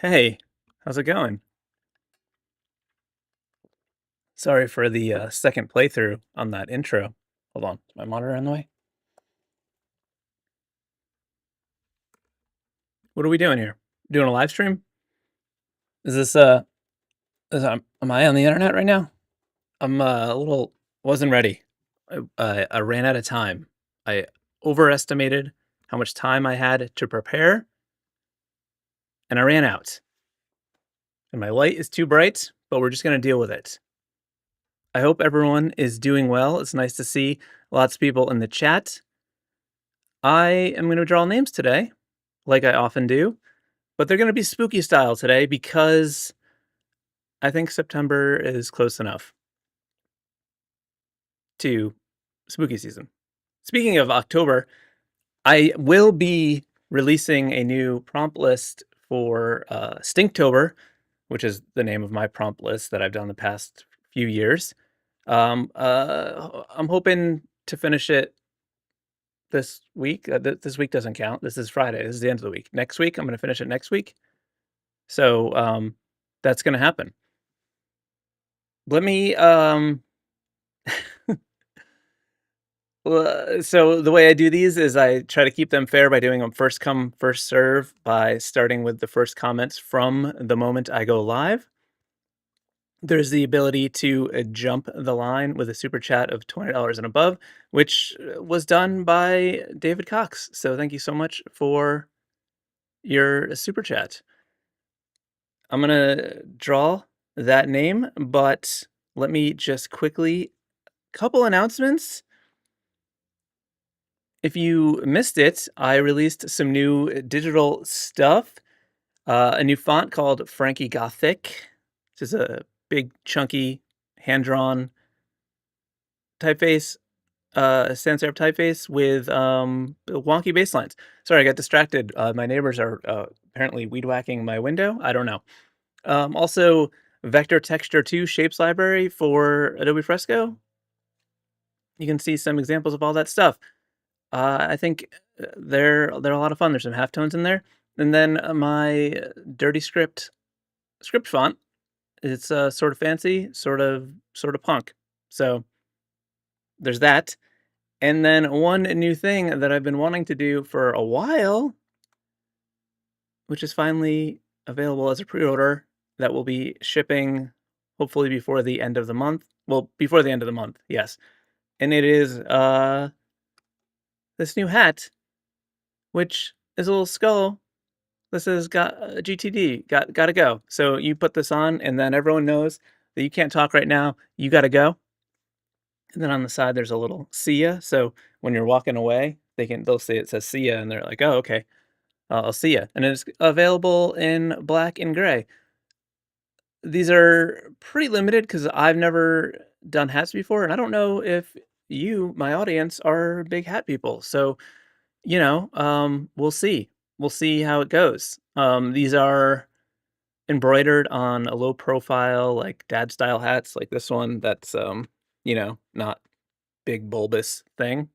Hey, how's it going? Sorry for the second playthrough on that intro. Hold on, is my monitor in the way? What are we doing here? Doing a live stream? Is this am I on the internet right now? I'm a little wasn't ready. I ran out of time. I overestimated how much time I had to prepare, and I ran out. And my light is too bright, but we're just gonna deal with it. I hope everyone is doing well. It's nice to see lots of people in the chat. I am going to draw names today, like I often do, but they're going to be spooky style today because I think September is close enough to spooky season. Speaking of October, I will be releasing a new prompt list for Stinktober, which is the name of my prompt list that I've done the past few years. I'm hoping to finish it this week. This week doesn't count. This is Friday. This is the end of the week. Next week, I'm going to finish it next week. So that's going to happen. Let me so the way I do these is I try to keep them fair by doing them first come, first serve, by starting with the first comments from the moment I go live. There's the ability to jump the line with a super chat of $20 and above, which was done by David Cox. So thank you so much for your super chat. I'm going to draw that name, but let me just quickly, couple announcements. If you missed it, I released some new digital stuff. A new font called Frankie Gothic. This is a big, chunky, hand-drawn typeface, sans serif typeface with wonky baselines. Sorry, I got distracted. My neighbors are apparently weed whacking my window. I don't know. Also, Vector Texture 2 Shapes Library for Adobe Fresco. You can see some examples of all that stuff. I think they're a lot of fun. There's some halftones in there. And then my dirty script font. It's sort of fancy, sort of punk. So there's that. And then one new thing that I've been wanting to do for a while, which is finally available as a pre-order, that will be shipping hopefully before the end of the month. Well, before the end of the month, yes. And it is this new hat, which is a little skull. This has got GTD, gotta go. So you put this on, and then everyone knows that you can't talk right now. You gotta go. And then on the side, there's a little see ya. So when you're walking away, they'll say it says see ya, and they're like, oh, okay, I'll see ya. And it's available in black and gray. These are pretty limited because I've never done hats before, and I don't know if you, my audience, are big hat people. So we'll see. We'll see how it goes. These are embroidered on a low profile, like dad style hats, like this one that's not big bulbous thing,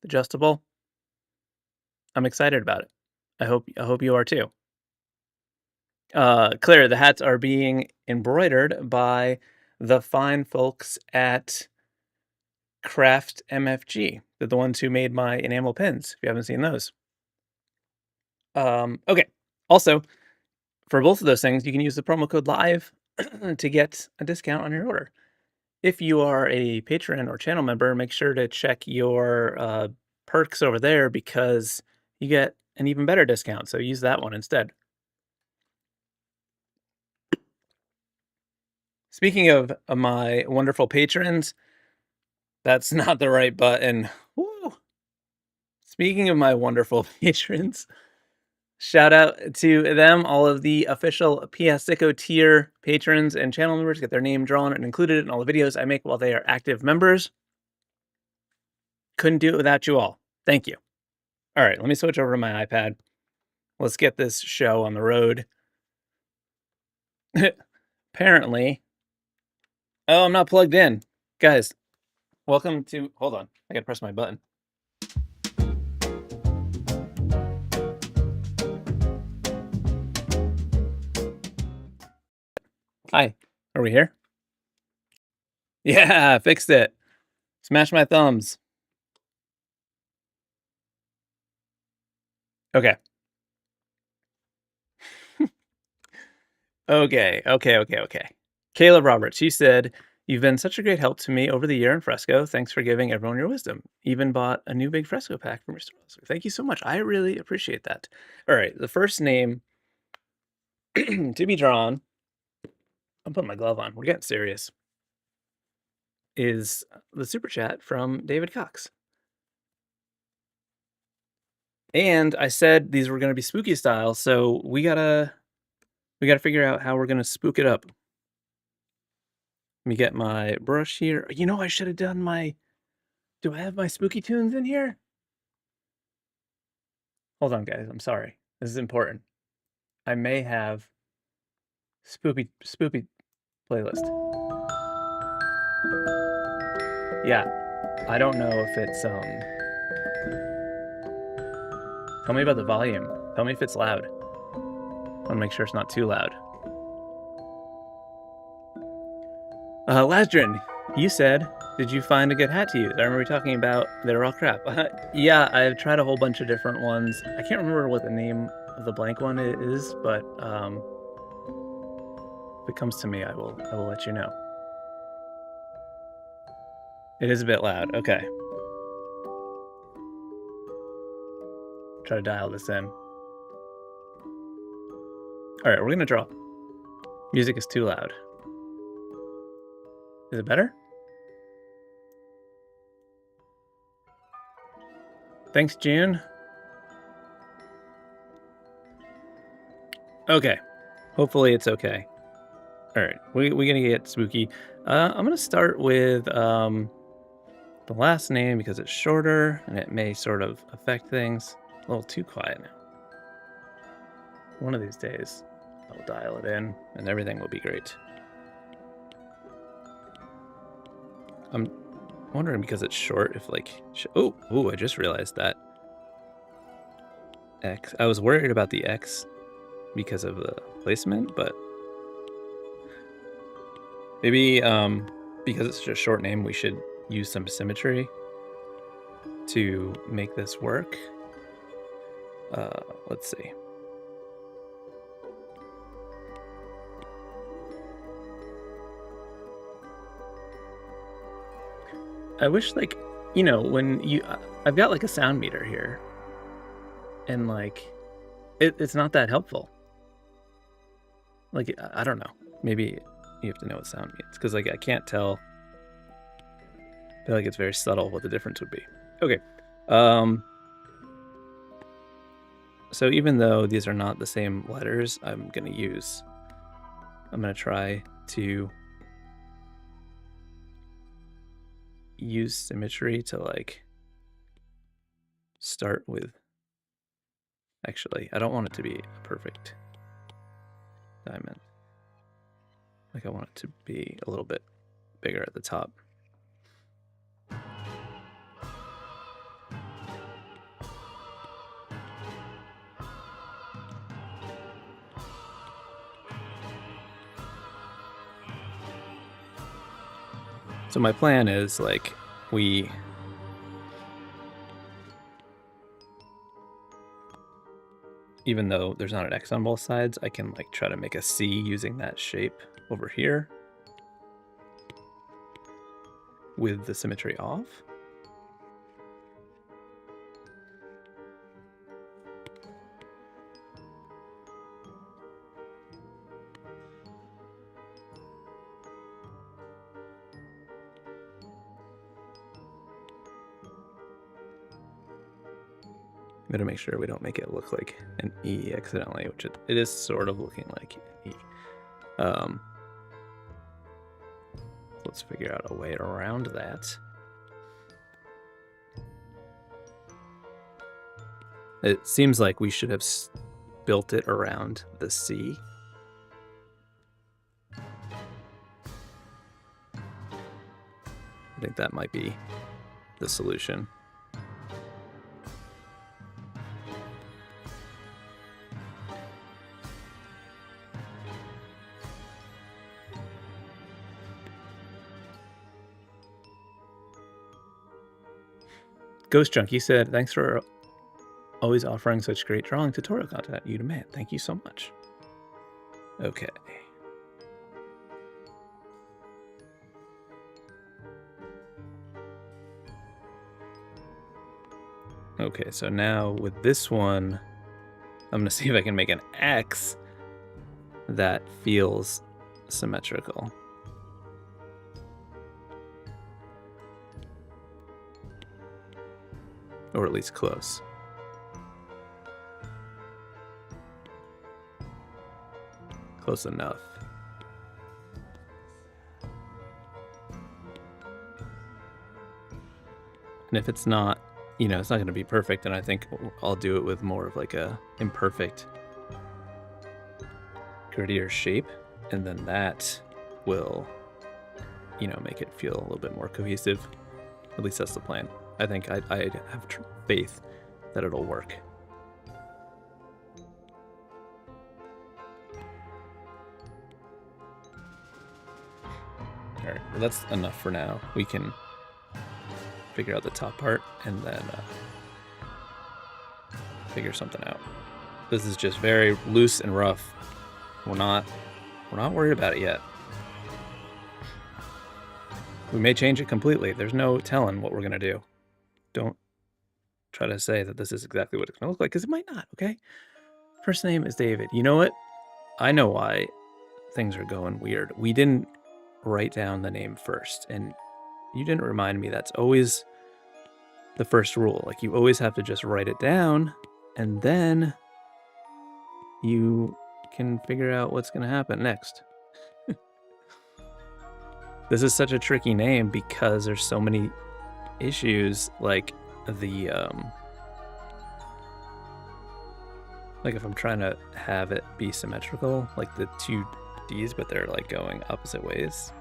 adjustable. I'm excited about it. I hope you are too. Claire, the hats are being embroidered by the fine folks at Craft MFG. They're the ones who made my enamel pins, if you haven't seen those. Okay. Also, for both of those things, you can use the promo code LIVE to get a discount on your order. If you are a patron or channel member, make sure to check your perks over there because you get an even better discount. So use that one instead. Speaking of my wonderful patrons, that's not the right button. Woo. Speaking of my wonderful patrons, shout out to them, all of the official Piascik tier patrons and channel members get their name drawn and included in all the videos I make while they are active members. Couldn't do it without you all. Thank you. All right, let me switch over to my iPad. Let's get this show on the road. Apparently. Oh, I'm not plugged in. Guys, welcome to... Hold on. I gotta press my button. Hi. Are we here? Yeah, fixed it. Smash my thumbs. Okay. Okay. Caleb Roberts, she said, "You've been such a great help to me over the year in Fresco. Thanks for giving everyone your wisdom. Even bought a new big Fresco pack from your store. So thank you so much. I really appreciate that." All right, the first name to be drawn, I'm putting my glove on. We're getting serious. Is the super chat from David Cox. And I said these were going to be spooky style, so we gotta figure out how we're gonna spook it up. Let me get my brush here. You know, I should have done my. Do I have my spooky tunes in here? Hold on, guys. I'm sorry. This is important. I may have spooky playlist. Yeah, I don't know if it's Tell me about the volume. Tell me if it's loud. I want to make sure it's not too loud. Lasdrin, you said, did you find a good hat to use? I remember talking about they're all crap. Yeah, I've tried a whole bunch of different ones. I can't remember what the name of the blank one is, but if it comes to me, I will let you know. It is a bit loud. Okay. Try to dial this in. All right, we're gonna draw. Music is too loud. Is it better? Thanks, June. Okay. Hopefully it's okay. All right, we're gonna get spooky. I'm gonna start with the last name because it's shorter and it may sort of affect things. A little too quiet now. One of these days, I'll dial it in and everything will be great. I'm wondering because it's short if like... Oh, I just realized that. X. I was worried about the X because of the placement, but maybe because it's just a short name, we should use some symmetry to make this work. Let's see. I wish, like, you know, when you... I've got like a sound meter here, and like it's not that helpful. Like, I don't know. Maybe you have to know what sound means, because like I can't tell. I feel like it's very subtle what the difference would be. Okay. So even though these are not the same letters, I'm gonna try to use symmetry to like start with... Actually, I don't want it to be a perfect diamond. Like, I want it to be a little bit bigger at the top. So my plan is like even though there's not an X on both sides, I can like try to make a C using that shape over here with the symmetry off. I'm gonna make sure we don't make it look like an E accidentally, which it is sort of looking like an E. Let's figure out a way around that. It seems like we should have built it around the C. I think that might be the solution. Ghost Junkie said, thanks for always offering such great drawing tutorial content. You demand. Thank you so much. Okay. Okay, so now with this one, I'm gonna see if I can make an X that feels symmetrical. Or at least close. Close enough. And if it's not, you know, it's not going to be perfect, and I think I'll do it with more of like a imperfect, grittier shape, and then that will, you know, make it feel a little bit more cohesive. At least that's the plan. I think I have faith that it'll work. All right, well, that's enough for now. We can figure out the top part and then figure something out. This is just very loose and rough. We're not worried about it yet. We may change it completely. There's no telling what we're gonna do. Don't try to say that this is exactly what it's gonna look like, because it might not, okay? First name is David. You know what? I know why things are going weird. We didn't write down the name first, and you didn't remind me that's always the first rule. Like, you always have to just write it down, and then you can figure out what's gonna happen next. This is such a tricky name because there's so many issues, like the like if I'm trying to have it be symmetrical, like the two D's, but they're like going opposite ways.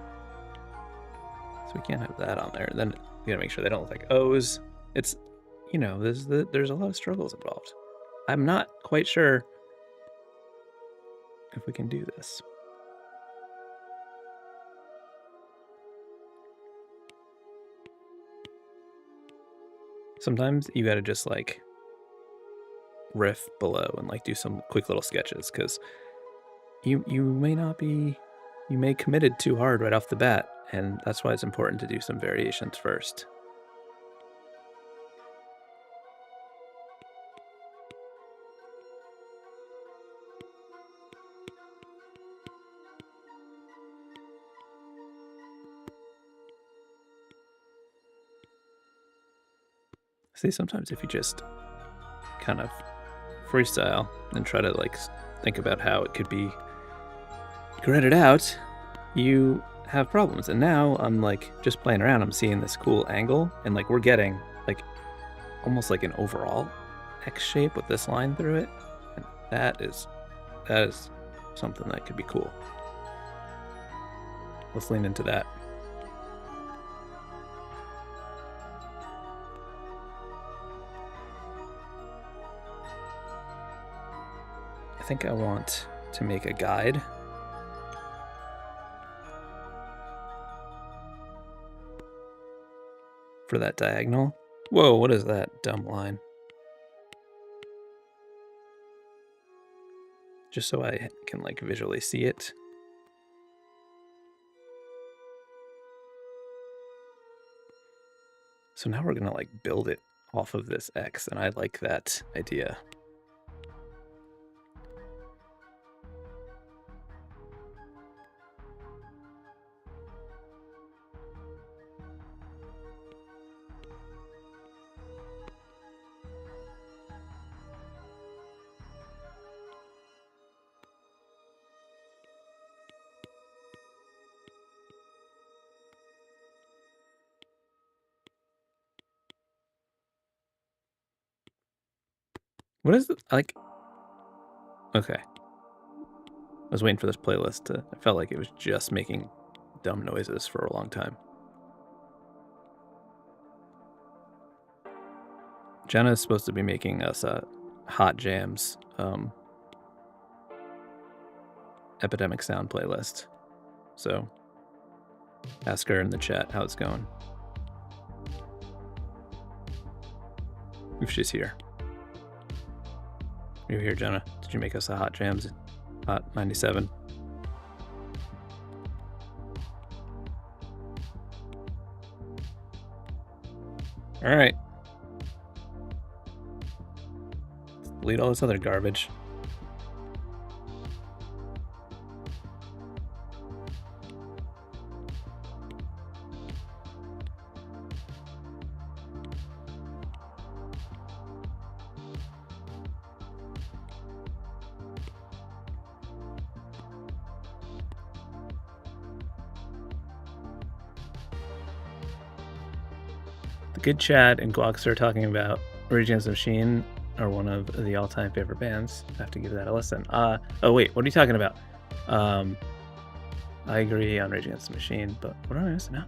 So we can't have that on there. And then we gotta make sure they don't look like O's. It's, you know, there's a lot of struggles involved. I'm not quite sure if we can do this. Sometimes you gotta just like riff below and like do some quick little sketches, because you may committed too hard right off the bat, and that's why it's important to do some variations first. See, sometimes if you just kind of freestyle and try to like think about how it could be gridded out, you have problems. And now I'm like just playing around, I'm seeing this cool angle, and like we're getting like almost like an overall X shape with this line through it. And that is something that could be cool. Let's lean into that. I think I want to make a guide. For that diagonal. Whoa, what is that dumb line? Just so I can like visually see it. So now we're gonna like build it off of this X, and I like that idea. What is it like? Okay. I was waiting for this playlist to, I felt like it was just making dumb noises for a long time. Jenna is supposed to be making us hot jams epidemic sound playlist. So ask her in the chat how it's going. if she's here. You're here, Jenna. Did you make us a hot jams? Hot 97. All right. Delete all this other garbage. The Good Chad and Guax are talking about Rage Against the Machine are one of the all-time favorite bands. I have to give that a listen. Oh wait, what are you talking about? I agree on Rage Against the Machine, but what am I missing out?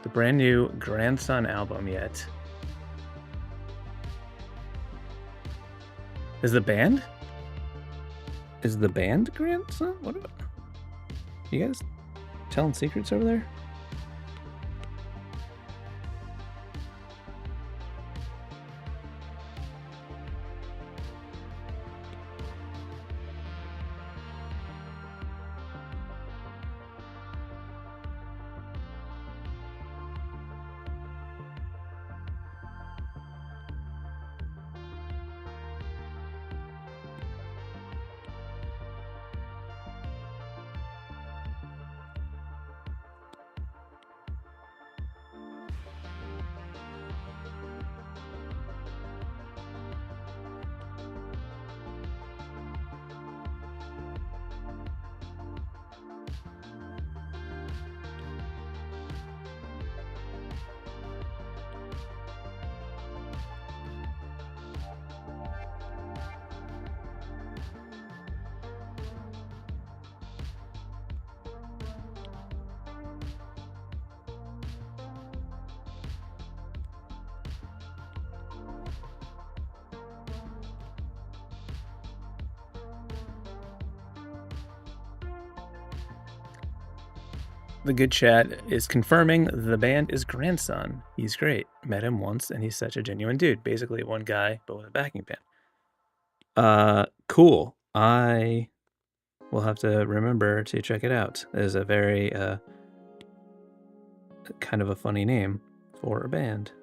The brand new Grandson album yet. Is the band Grandson? What about you guys telling secrets over there? The Good Chat is confirming the band is Grandson. He's great. Met him once, and he's such a genuine dude. Basically, one guy, but with a backing band. Cool. I will have to remember to check it out. It is a very kind of a funny name for a band.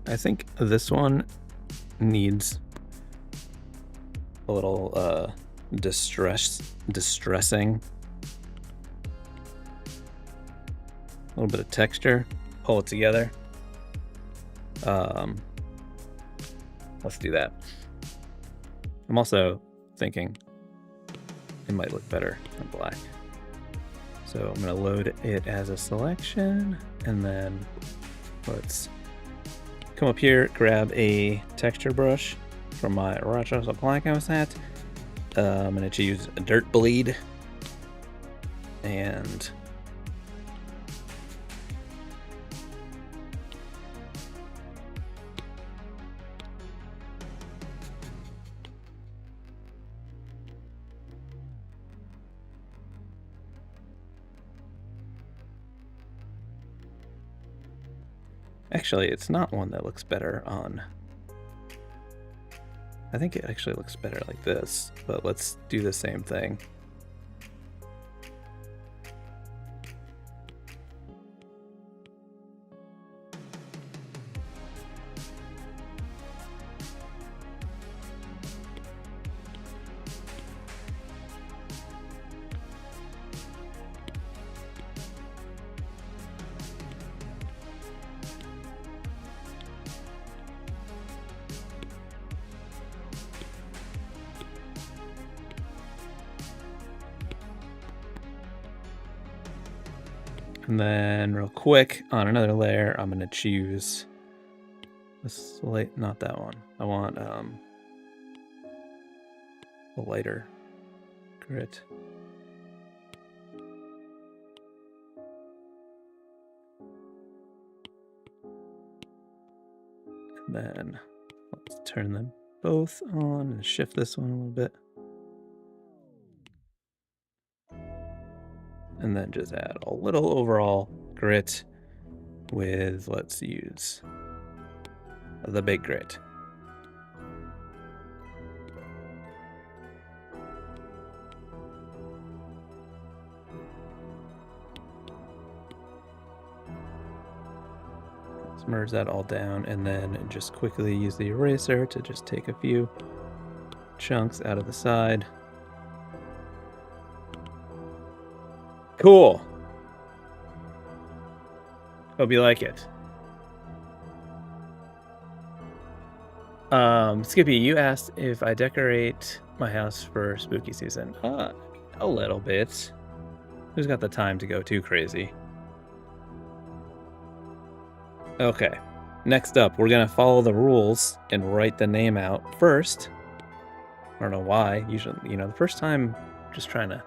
I think this one needs a little distressing. A little bit of texture. Pull it together. Let's do that. I'm also thinking it might look better in black. So I'm going to load it as a selection, and then let's come up here, grab a texture brush from my Rochester Black House hat. I'm going to choose a Dirt Bleed, and actually, it's not one that looks better on. I think it actually looks better like this, but let's do the same thing. And then real quick on another layer, I'm gonna choose this light, not that one. I want the lighter grit. And then let's turn them both on and shift this one a little bit. And then just add a little overall grit with, let's use the big grit. Let's merge that all down and then just quickly use the eraser to just take a few chunks out of the side. Cool. Hope you like it. Skippy, you asked if I decorate my house for spooky season. A little bit. Who's got the time to go too crazy? Okay. Next up, we're gonna follow the rules and write the name out first. I don't know why. Usually, you know, the first time, just trying to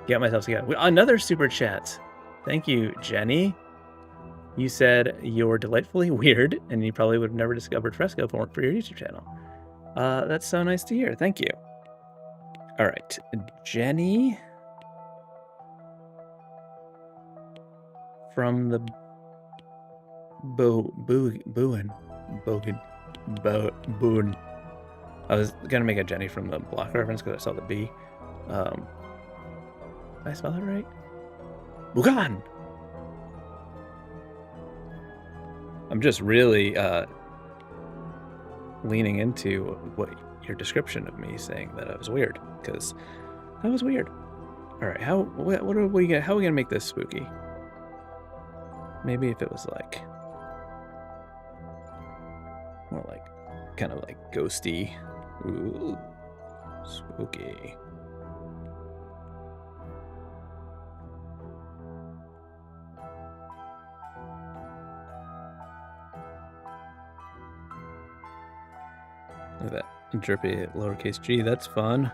get myself together. Another super chat. Thank you, Jenny. You said you're delightfully weird, and you probably would have never discovered Fresco if it weren't for your YouTube channel. That's so nice to hear. Thank you. All right, Jenny from the Baughan. I was gonna make a Jenny from the block reference because I saw the B. Did I spell that right? Baughan. I'm just really leaning into what your description of me saying that I was weird, because that was weird. All right, how are we gonna make this spooky? Maybe if it was like more like kind of like ghosty. Ooh, spooky. Look at that drippy lowercase g. That's fun.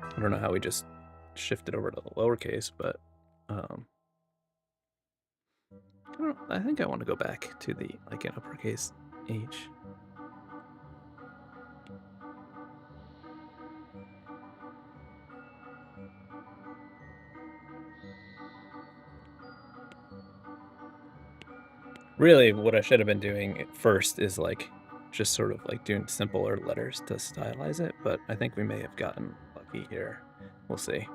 I don't know how we just shifted over to the lowercase, but I think I want to go back to the like an uppercase H. Really, what I should have been doing at first is like just sort of like doing simpler letters to stylize it, but I think we may have gotten lucky here. We'll see.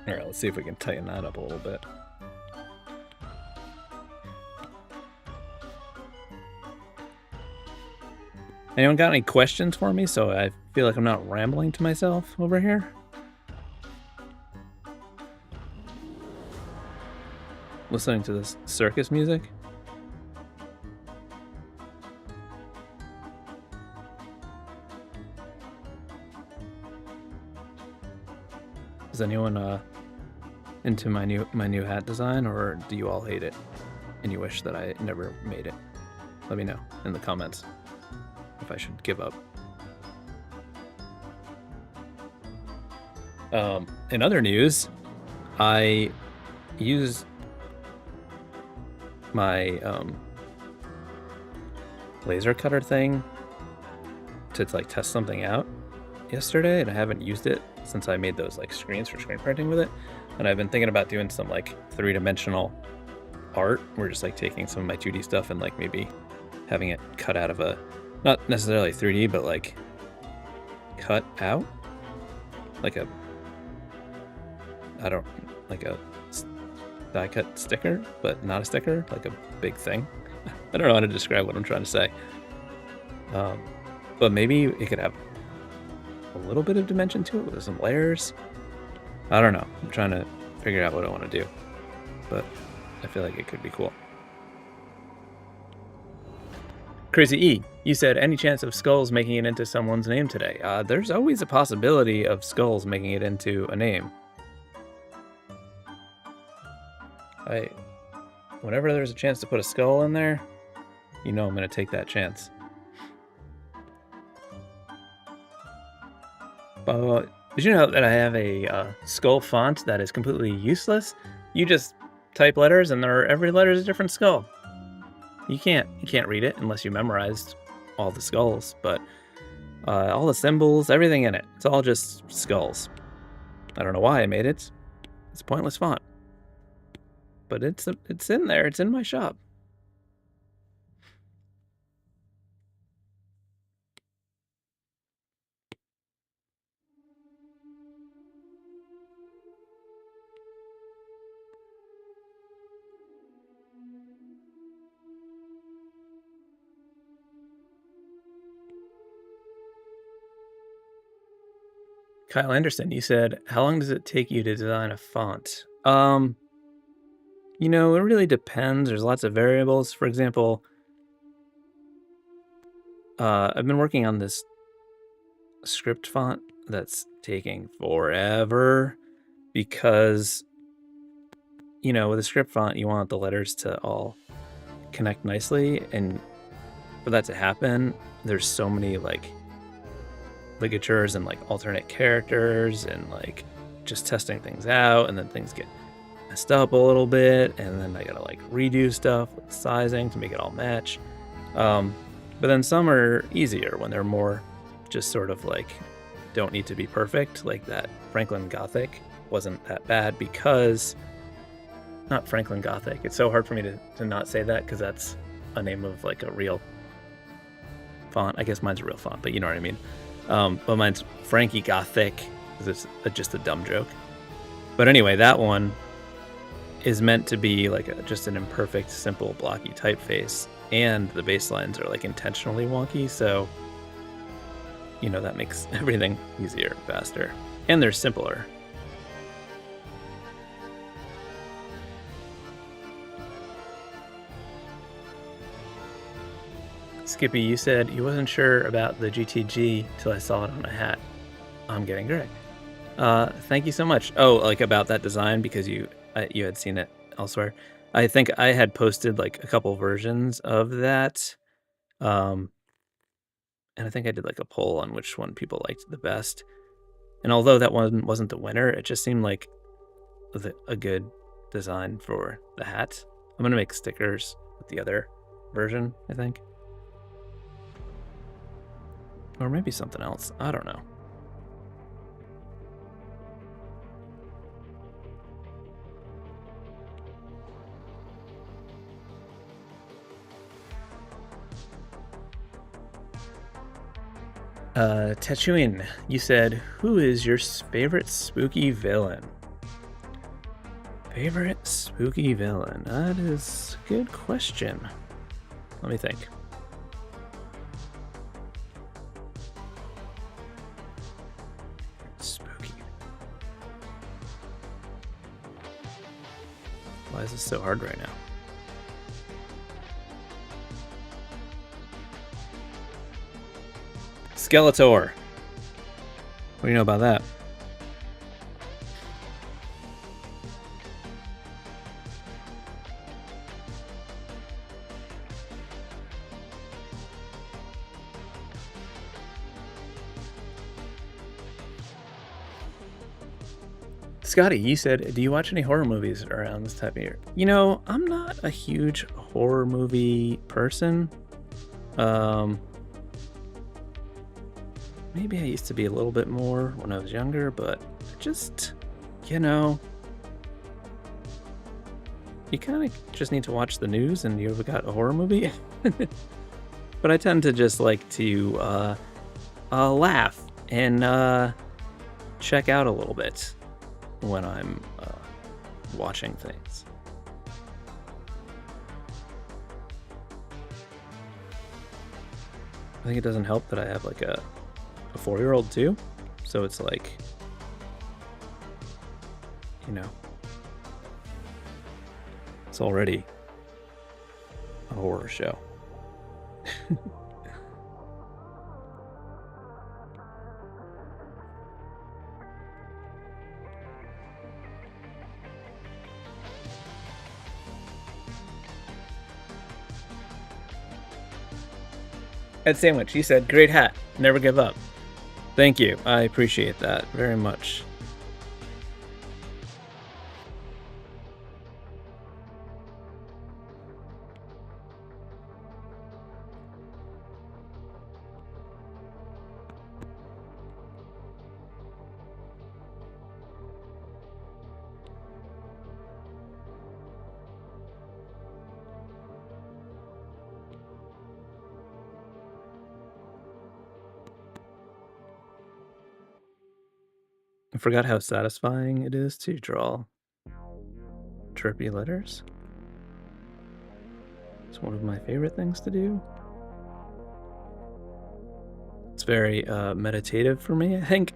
All right, let's see if we can tighten that up a little bit. Anyone got any questions for me so I feel like I'm not rambling to myself over here? Listening to this circus music? Is anyone into my new hat design, or do you all hate it and you wish that I never made it? Let me know in the comments if I should give up. In other news, I used my laser cutter thing to like test something out yesterday, and I haven't used it since I made those like screens for screen printing with it. And I've been thinking about doing some like 3-dimensional art. We're just like taking some of my 2D stuff and like maybe having it cut out of a, not necessarily 3D, but like cut out like a, I don't like a die cut sticker, but not a sticker, like a big thing. I don't know how to describe what I'm trying to say. But maybe it could have a little bit of dimension to it with some layers. I don't know. I'm trying to figure out what I want to do, but I feel like it could be cool. Crazy E, you said any chance of skulls making it into someone's name today? There's always a possibility of skulls making it into a name. Whenever there's a chance to put a skull in there, you know I'm going to take that chance. Did you know that I have a skull font that is completely useless? You just type letters and every letter is a different skull. You can't read it unless you memorized all the skulls, but all the symbols, everything in it, it's all just skulls. I don't know why I made it. It's a pointless font. But it's in there. It's in my shop. Kyle Anderson, you said, how long does it take you to design a font? You know, it really depends. There's lots of variables. For example, I've been working on this script font that's taking forever because, you know, with a script font, you want the letters to all connect nicely. And for that to happen, there's so many like ligatures and like alternate characters and like just testing things out, and then things get messed up a little bit, and then I gotta like redo stuff with sizing to make it all match. But then some are easier when they're more just sort of like don't need to be perfect. Like that Franklin Gothic wasn't that bad because not Franklin Gothic. It's so hard for me to not say that because that's a name of like a real font. I guess mine's a real font, but you know what I mean. But mine's Frankie Gothic because it's just a dumb joke. But anyway, that one is meant to be like just an imperfect, simple, blocky typeface, and the baselines are like intentionally wonky, so you know that makes everything easier, faster, and they're simpler. Skippy, you said you wasn't sure about the GTG till I saw it on a hat. I'm getting gray. Thank you so much. Oh, like about that design because you had seen it elsewhere. I think I had posted like a couple versions of that. And I think I did like a poll on which one people liked the best. And although that one wasn't the winner, it just seemed like a good design for the hat. I'm going to make stickers with the other version, I think. Or maybe something else. I don't know. Tetsuin, you said, who is your favorite spooky villain? Favorite spooky villain? That is a good question. Let me think. Spooky. Why is this so hard right now? Skeletor. What do you know about that? Scotty, you said, do you watch any horror movies around this time of year? You know, I'm not a huge horror movie person. Maybe I used to be a little bit more when I was younger, but just, you know, you kind of just need to watch the news and you've got a horror movie. But I tend to just like to laugh and check out a little bit when I'm watching things. I think it doesn't help that I have like a 4-year-old too, so it's like, you know, it's already a horror show. Ed Sandwich, he said, great hat, never give up. Thank you, I appreciate that very much. I forgot how satisfying it is to draw chirpy letters. It's one of my favorite things to do. It's very meditative for me, I think.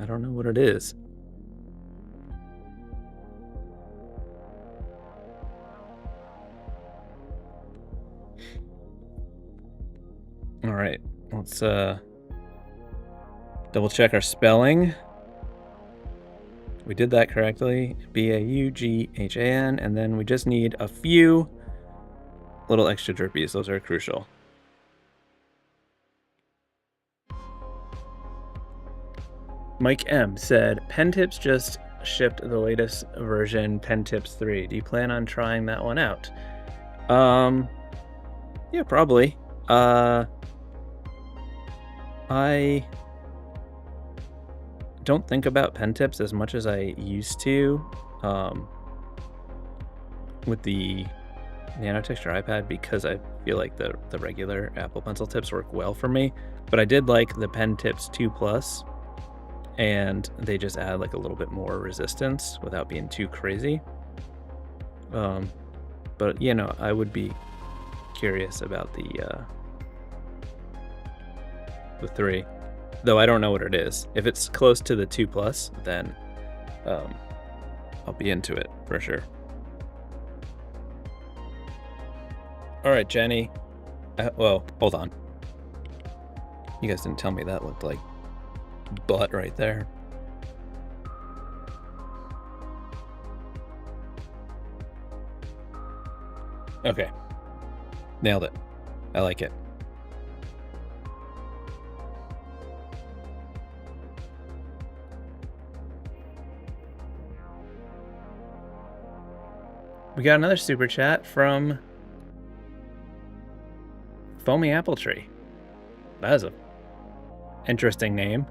I don't know what it is. All right, let's double check our spelling. We did that correctly. Baughan, and then we just need a few little extra chirpies. Those are crucial. Mike M said, Pen Tips just shipped the latest version, Pen Tips 3. Do you plan on trying that one out? Yeah, probably. I don't think about pen tips as much as I used to with the nanotexture iPad, because I feel like the regular Apple Pencil tips work well for me. But I did like the Pen Tips 2 Plus, and they just add like a little bit more resistance without being too crazy. But you know, I would be curious about the 3, though I don't know what it is. If it's close to the 2 Plus, then I'll be into it for sure. All right, Jenny. Well, hold on. You guys didn't tell me that looked like butt right there. Okay. Nailed it. I like it. We got another super chat from Foamy Apple Tree. That is a interesting name.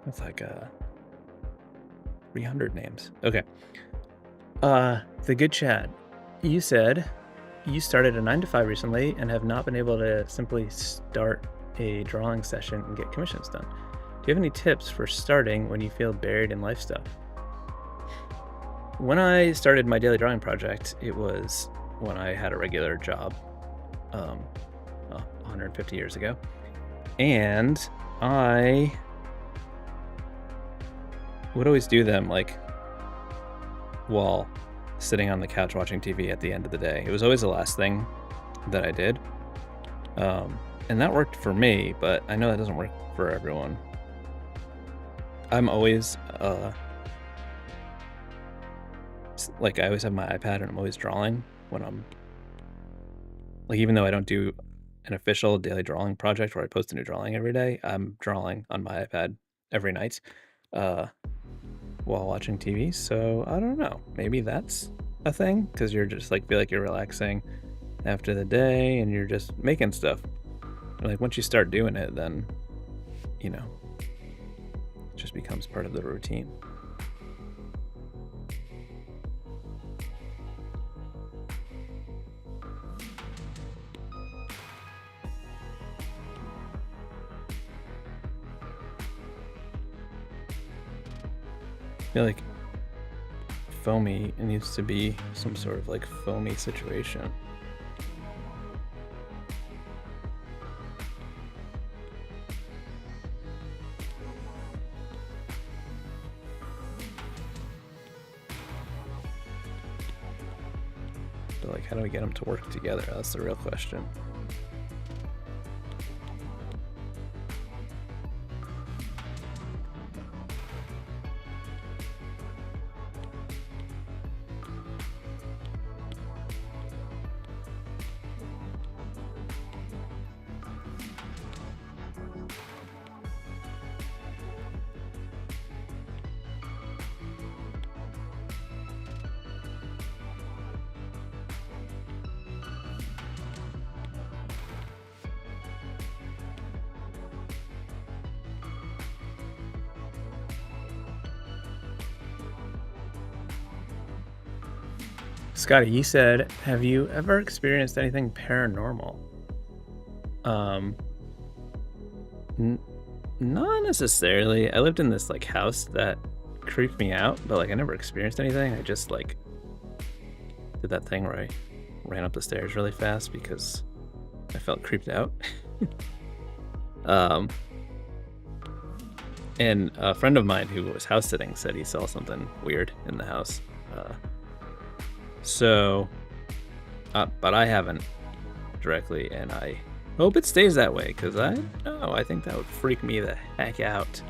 That's like 300 names. Okay. The good chat. You said you started a 9 to 5 recently and have not been able to simply start a drawing session and get commissions done. Do you have any tips for starting when you feel buried in life stuff? When I started my daily drawing project, it was when I had a regular job 150 years ago. And I would always do them like while sitting on the couch watching TV at the end of the day. It was always the last thing that I did. And that worked for me, but I know that doesn't work for everyone. I'm always like, I always have my iPad and I'm always drawing when I'm like, even though I don't do an official daily drawing project where I post a new drawing every day, I'm drawing on my iPad every night while watching TV. So I don't know, maybe that's a thing, because you're just like, feel like you're relaxing after the day and you're just making stuff. Like once you start doing it, then, you know, it just becomes part of the routine. I feel like Foamy needs to be some sort of like Foamy situation. But like, how do we get them to work together? That's the real question. Scotty, you said, have you ever experienced anything paranormal? Not necessarily. I lived in this like house that creeped me out, but like I never experienced anything. I just like did that thing where I ran up the stairs really fast because I felt creeped out. And a friend of mine who was house sitting said he saw something weird in the house. But I haven't directly, and I hope it stays that way, because I think that would freak me the heck out.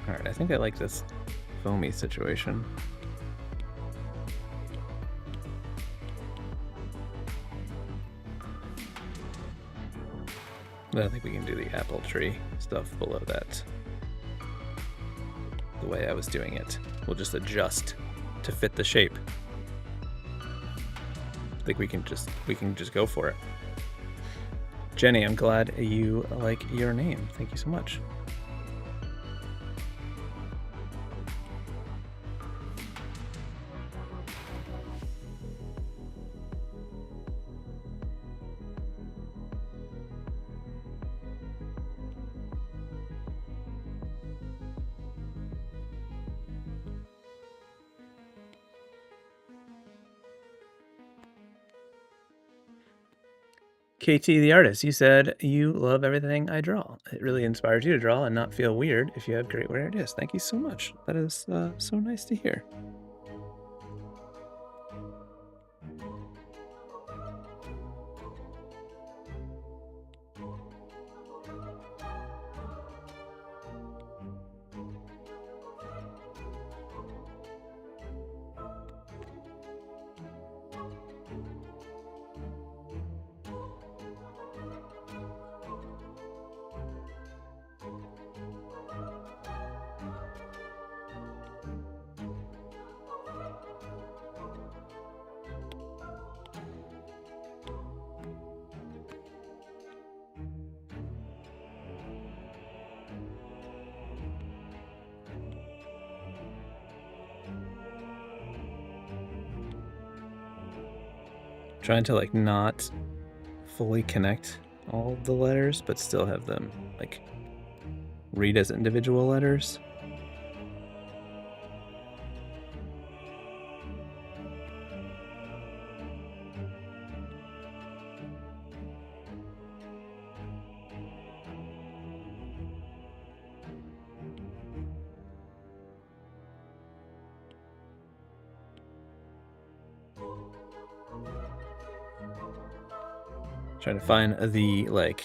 Alright, I think I like this Foamy situation. But I think we can do the apple tree stuff below that. The way I was doing it. We'll just adjust to fit the shape. I think we can just go for it. Jenny, I'm glad you like your name. Thank you so much. KT the artist, you said you love everything I draw. It really inspires you to draw and not feel weird if you have great weird ideas. Thank you so much. That is so nice to hear. Trying to like not fully connect all the letters, but still have them like read as individual letters. Trying to find the like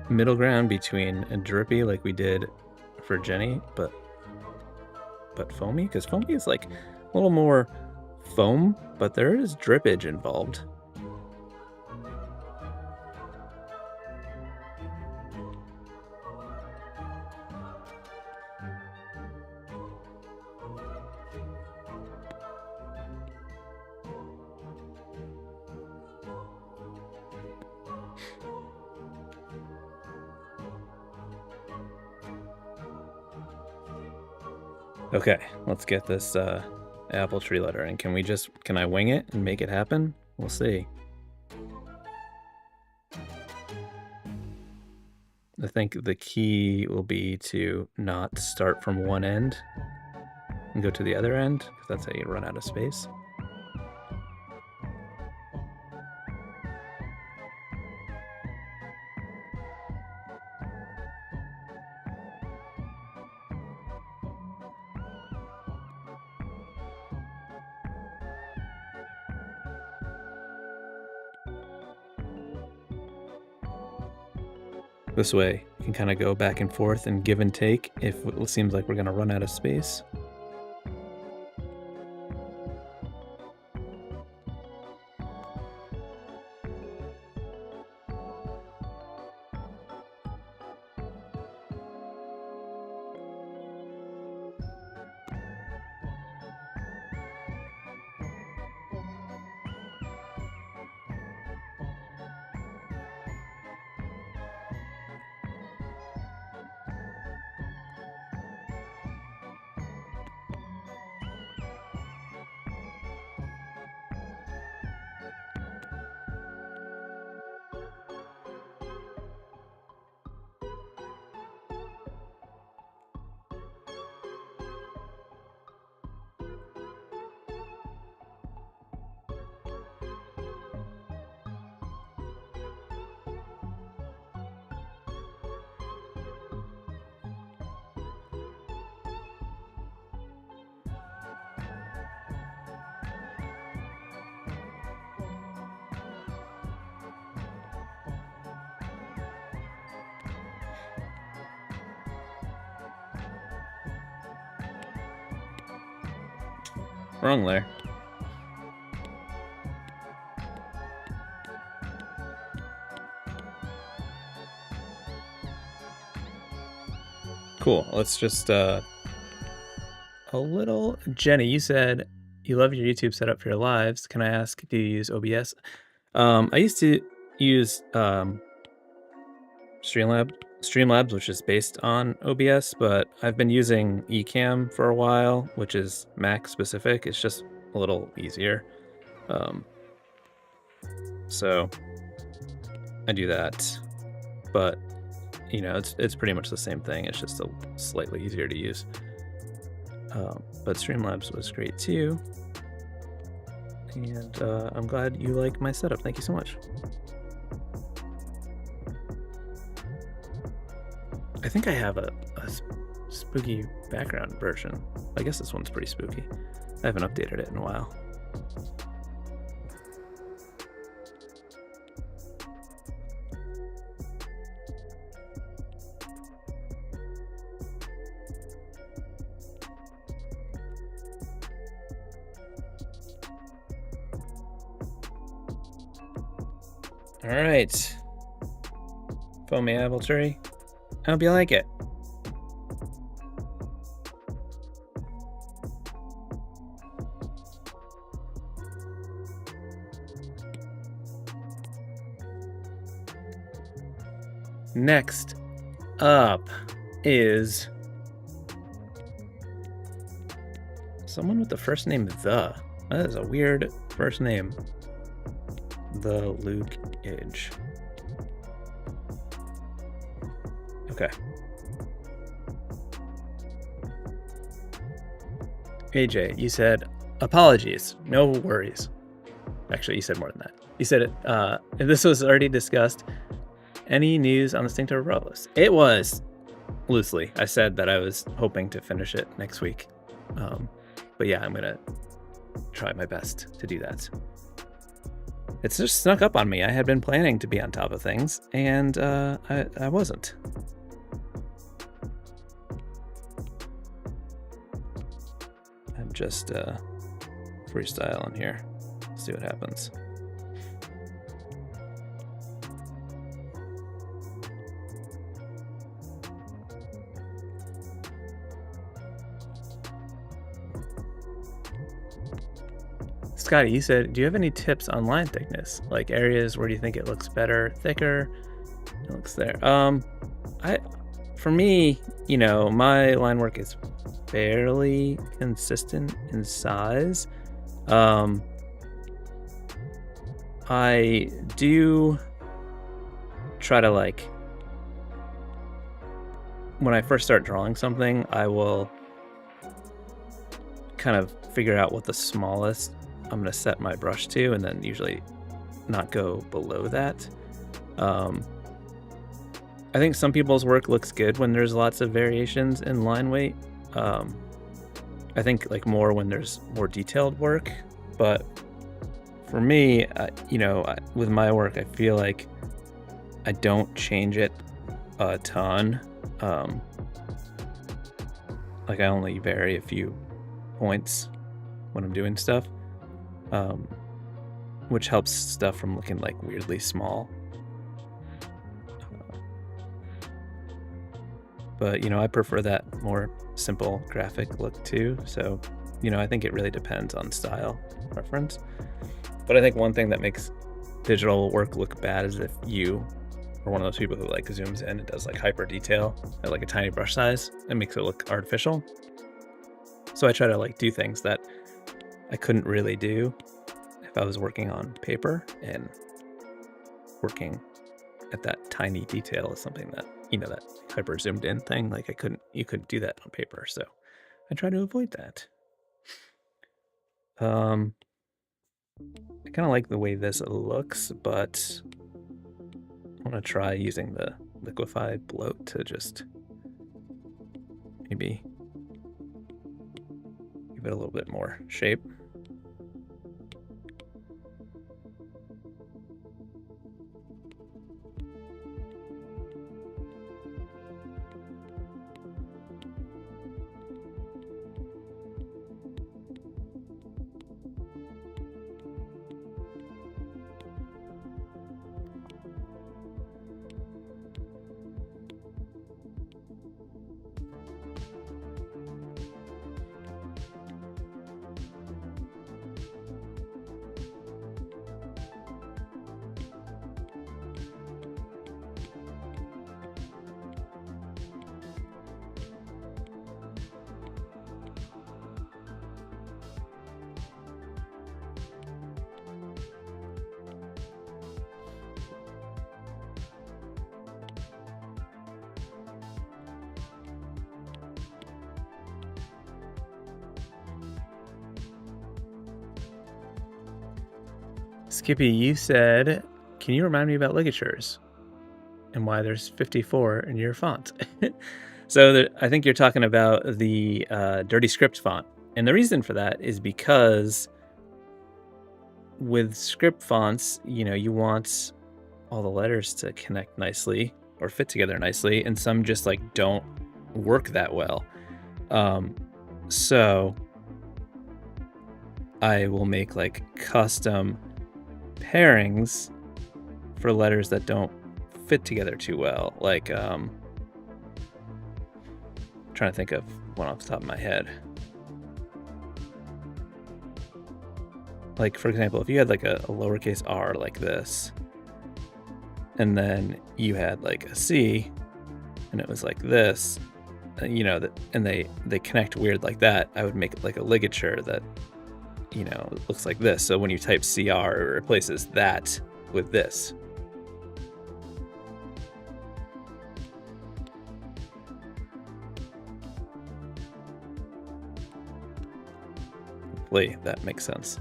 middle ground between a drippy like we did for Jenny, but Foamy? Because Foamy is like a little more foam, but there is drippage involved. Okay, let's get this apple tree lettering. Can I wing it and make it happen? We'll see. I think the key will be to not start from one end and go to the other end, because that's how you run out of space. This way, you can kind of go back and forth and give and take if it seems like we're going to run out of space. Wrong layer. Cool. Let's just a little. Jenny, you said you love your YouTube setup for your lives. Can I ask, do you use OBS? I used to use Streamlabs, which is based on OBS, but I've been using Ecamm for a while, which is Mac specific. It's just a little easier. So I do that, but you know, it's pretty much the same thing. It's just a slightly easier to use. But Streamlabs was great too. And I'm glad you like my setup. Thank you so much. I think I have a spooky background version. I guess this one's pretty spooky. I haven't updated it in a while. All right. Foamy apple tree. I hope you like it. Next up is someone with the first name The. That is a weird first name. The Lukage. Okay. AJ, you said apologies, no worries. Actually, you said more than that. You said if this was already discussed, any news on the Stinktoe Robles? It was loosely. I said that I was hoping to finish it next week. But yeah, I'm gonna try my best to do that. It's just snuck up on me. I had been planning to be on top of things, and I wasn't. just freestyle on here. See what happens. Scotty, you said, do you have any tips on line thickness? Like areas where do you think it looks better, thicker? It looks there. For me, you know, my line work is fairly consistent in size. I do try to, like, when I first start drawing something, I will kind of figure out what the smallest I'm going to set my brush to, and then usually not go below that. I think some people's work looks good when there's lots of variations in line weight. I think like more when there's more detailed work, but for me, you know, with my work, I feel like I don't change it a ton. Like I only vary a few points when I'm doing stuff, which helps stuff from looking like weirdly small. But, you know, I prefer that more simple graphic look too. So, you know, I think it really depends on style preference. But I think one thing that makes digital work look bad is if you are one of those people who like zooms in and does like hyper detail at like a tiny brush size. It makes it look artificial. So I try to like do things that I couldn't really do if I was working on paper, and working at that tiny detail is something that, you know, that hyper zoomed in thing, like you couldn't do that on paper. So I try to avoid that. I kind of like the way this looks, but I want to try using the liquefied bloat to just maybe give it a little bit more shape. Skippy, you said, can you remind me about ligatures and why there's 54 in your font? So I think you're talking about the Dirty Script font. And the reason for that is because with script fonts, you know, you want all the letters to connect nicely or fit together nicely, and some just like don't work that well. So I will make like custom pairings for letters that don't fit together too well. Like, trying to think of one off the top of my head. Like, for example, if you had like a lowercase r like this, and then you had like a C, and it was like this, you know, and they connect weird like that, I would make like a ligature that, you know, looks like this. So when you type CR, it replaces that with this. Hopefully that makes sense.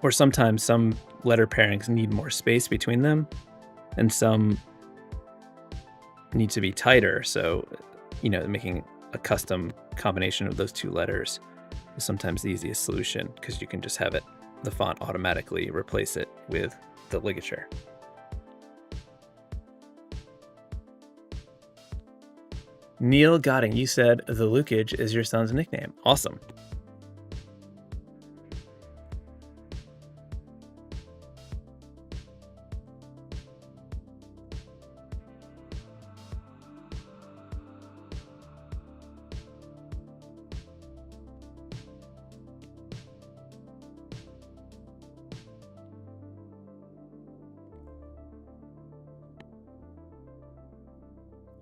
Or sometimes some letter pairings need more space between them, and some need to be tighter. So, you know, making a custom combination of those two letters is sometimes the easiest solution, because you can just have the font automatically replace it with the ligature. Neil Godding, you said the Lukage is your son's nickname. Awesome.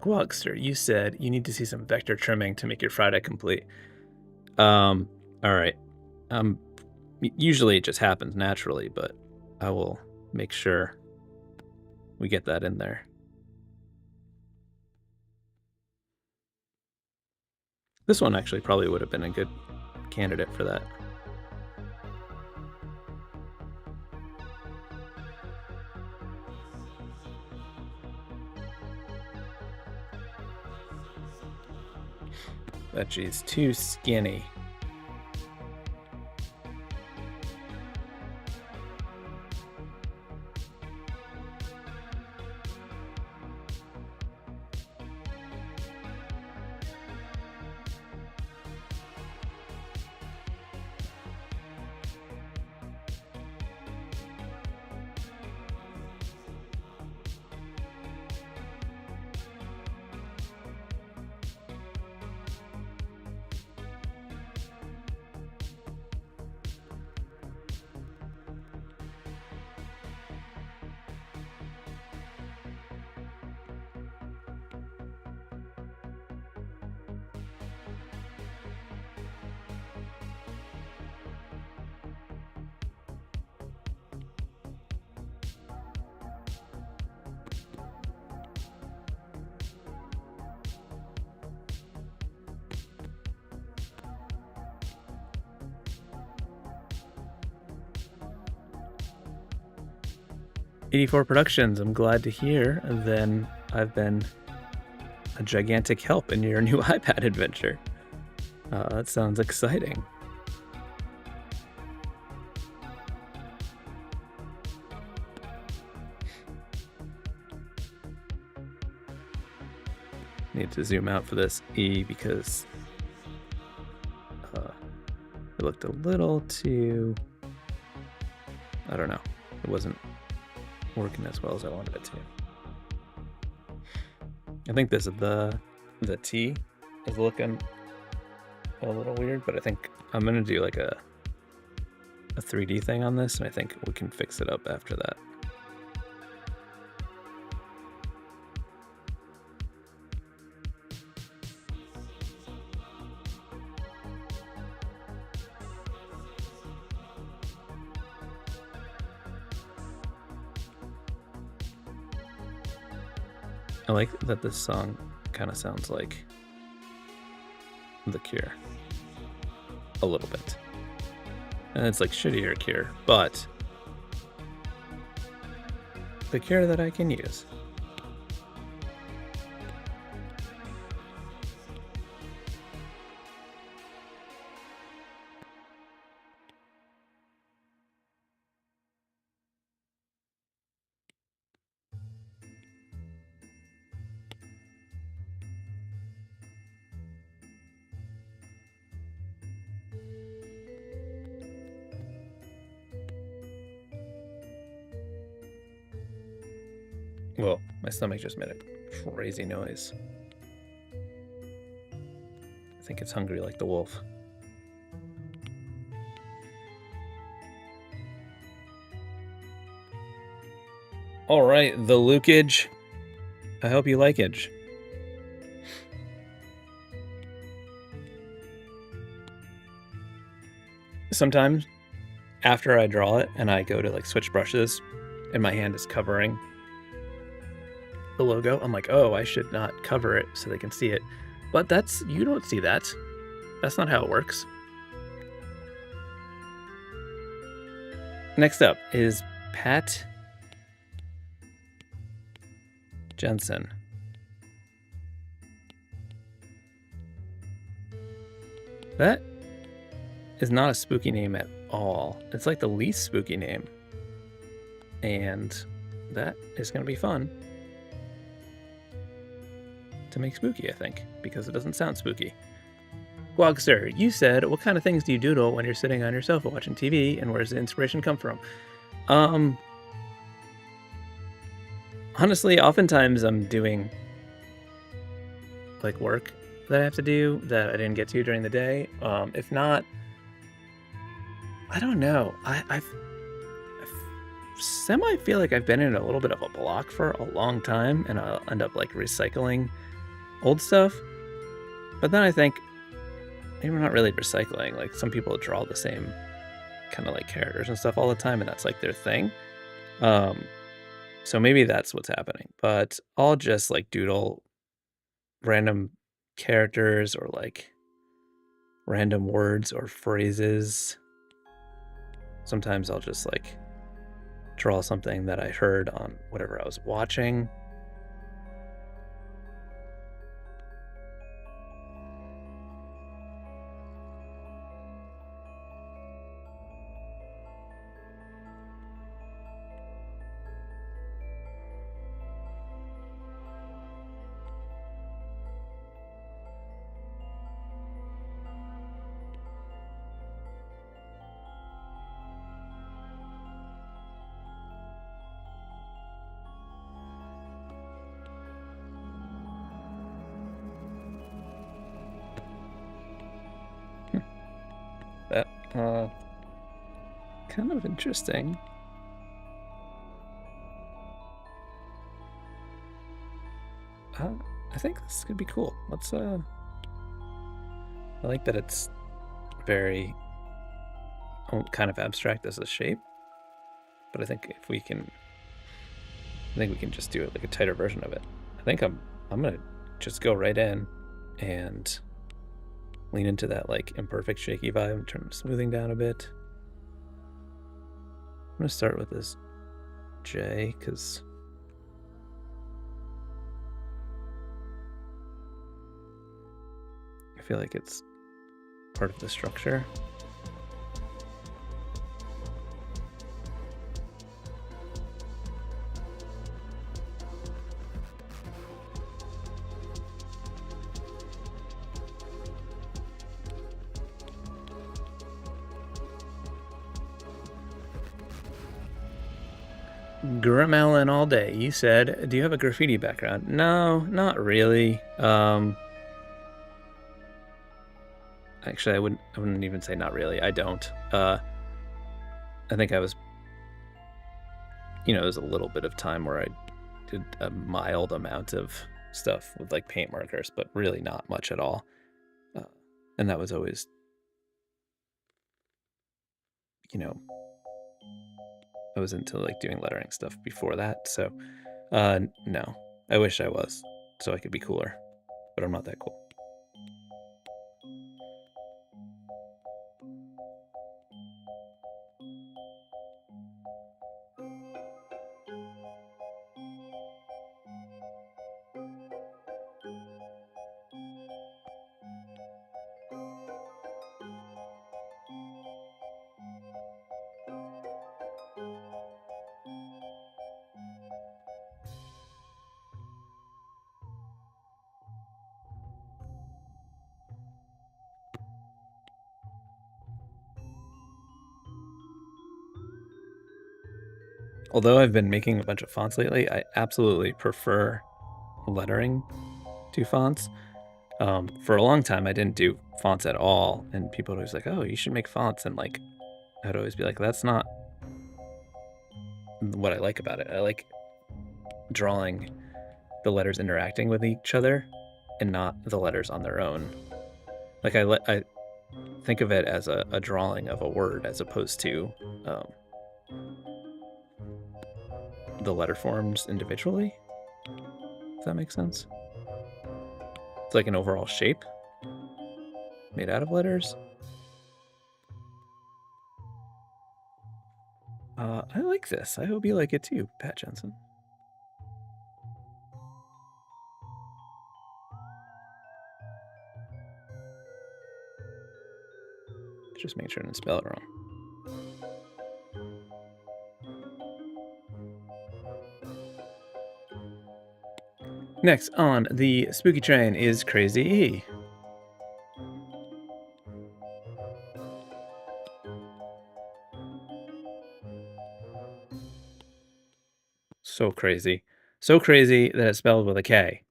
Guagster, you said you need to see some vector trimming to make your Friday complete. All right. Usually it just happens naturally, but I will make sure we get that in there. This one actually probably would have been a good candidate for that. But she's too skinny. '84 Productions, I'm glad to hear. And then I've been a gigantic help in your new iPad adventure. That sounds exciting. Need to zoom out for this E because it looked a little too, I don't know, it wasn't working as well as I wanted it to. I think this is the T is looking a little weird, but I think I'm gonna do like a 3D thing on this, and I think we can fix it up after that. I like that this song kind of sounds like The Cure a little bit. And it's like shittier Cure, but the Cure that I can use. Whoa, my stomach just made a crazy noise. I think it's hungry like the wolf. All right, the Lukage. I hope you like it. Sometimes after I draw it and I go to like switch brushes and my hand is covering the logo, I'm like, oh, I should not cover it so they can see it. But you don't see that. That's not how it works. Next up is Pat Jensen. That is not a spooky name at all. It's like the least spooky name. And that is going to be fun. to make spooky, I think, because it doesn't sound spooky. Gwogster, you said, what kind of things do you doodle when you're sitting on your sofa watching TV, and where does the inspiration come from? Honestly, oftentimes I'm doing like work that I have to do that I didn't get to during the day. If not, I don't know. I semi feel like I've been in a little bit of a block for a long time, and I'll end up like recycling old stuff. But then I think maybe we're not really recycling. Like some people draw the same kind of like characters and stuff all the time, and that's like their thing. So maybe that's what's happening. But I'll just like doodle random characters or like random words or phrases. Sometimes I'll just like draw something that I heard on whatever I was watching. That kind of interesting. I think this could be cool. Let's I like that it's very kind of abstract as a shape, but I think if we can, I think we can just do it like a tighter version of it. I think I'm gonna just go right in and lean into that like imperfect shaky vibe, turn the smoothing down a bit. I'm gonna start with this J because I feel like it's part of the structure. Grimelin all day. You said, do you have a graffiti background? No, not really. Actually, I wouldn't even say not really. I don't. I think I was, there's a little bit of time where I did a mild amount of stuff with like paint markers, but really not much at all. And that was always, I was into like doing lettering stuff before that. So, no, I wish I was, so I could be cooler, but I'm not that cool. Although I've been making a bunch of fonts lately, I absolutely prefer lettering to fonts. For a long time, I didn't do fonts at all, and people were always like, "Oh, you should make fonts," and like, I'd always be like, "That's not what I like about it. I like drawing the letters interacting with each other, and not the letters on their own. Like I think of it as a drawing of a word as opposed to the letter forms individually. If that makes sense. It's like an overall shape made out of letters. I like this. I hope you like it too, Pat Jensen. Just make sure I didn't spell it wrong. Next on the spooky train is Crazy E. So crazy. So crazy that it's spelled with a K.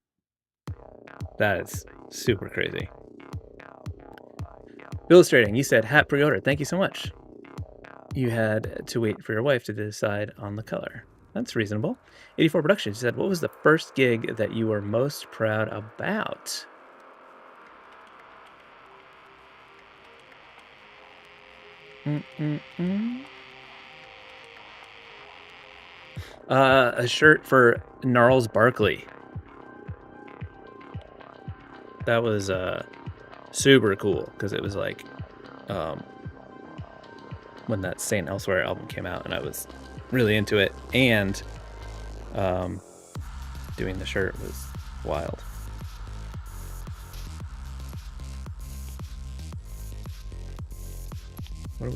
That is super crazy. Illustrating, you said hat pre-order. Thank you so much. You had to wait for your wife to decide on the color. That's reasonable. 84 Productions said, what was the first gig that you were most proud about? A shirt for Gnarls Barkley. That was super cool because it was like when that Saint Elsewhere album came out, and I was really into it, and doing the shirt was wild. What are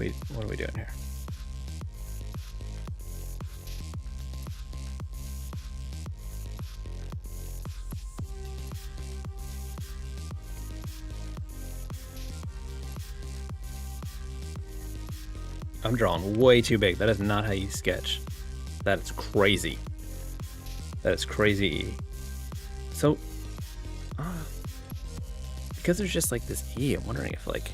we doing here? I'm drawing way too big. That is not how you sketch. That is crazy. That is crazy. So, because there's just like this E, I'm wondering if like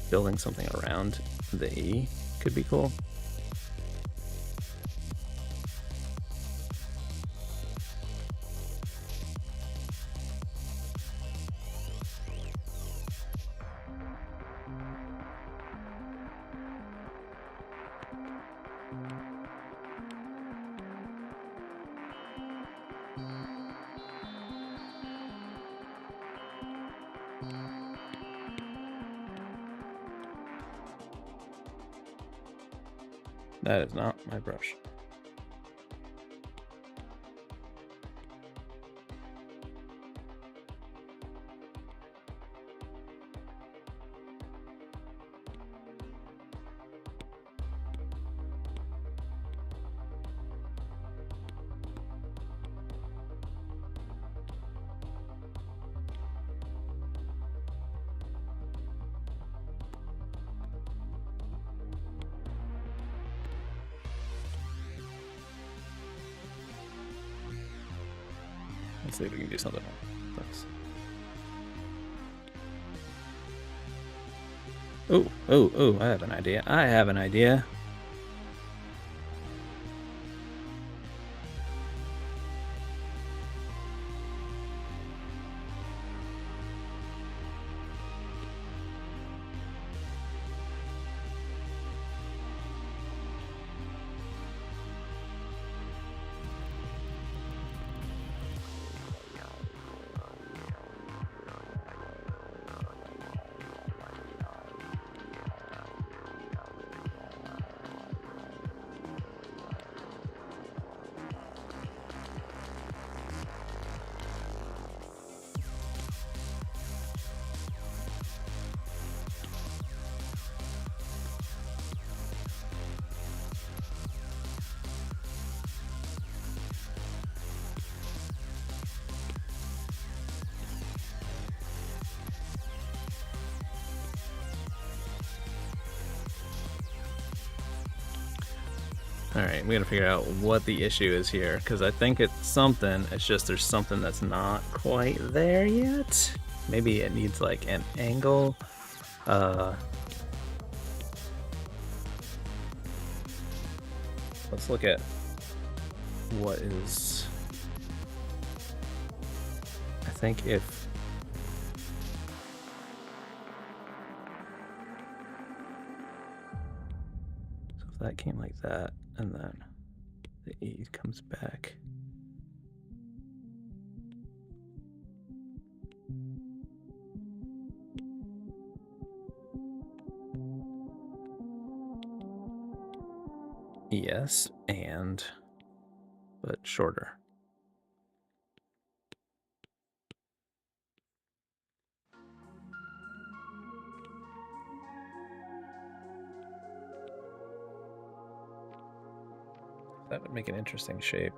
building something around the E could be cool. That is not my brush. Let's see if we can do something. Thanks. Oh, I have an idea. Alright, we gotta figure out what the issue is here, because I think it's something, it's just there's something that's not quite there yet. Maybe it needs like an angle. Let's look at what is... I think if... So if that came like that, and then the E comes back. Yes, but shorter. That would make an interesting shape.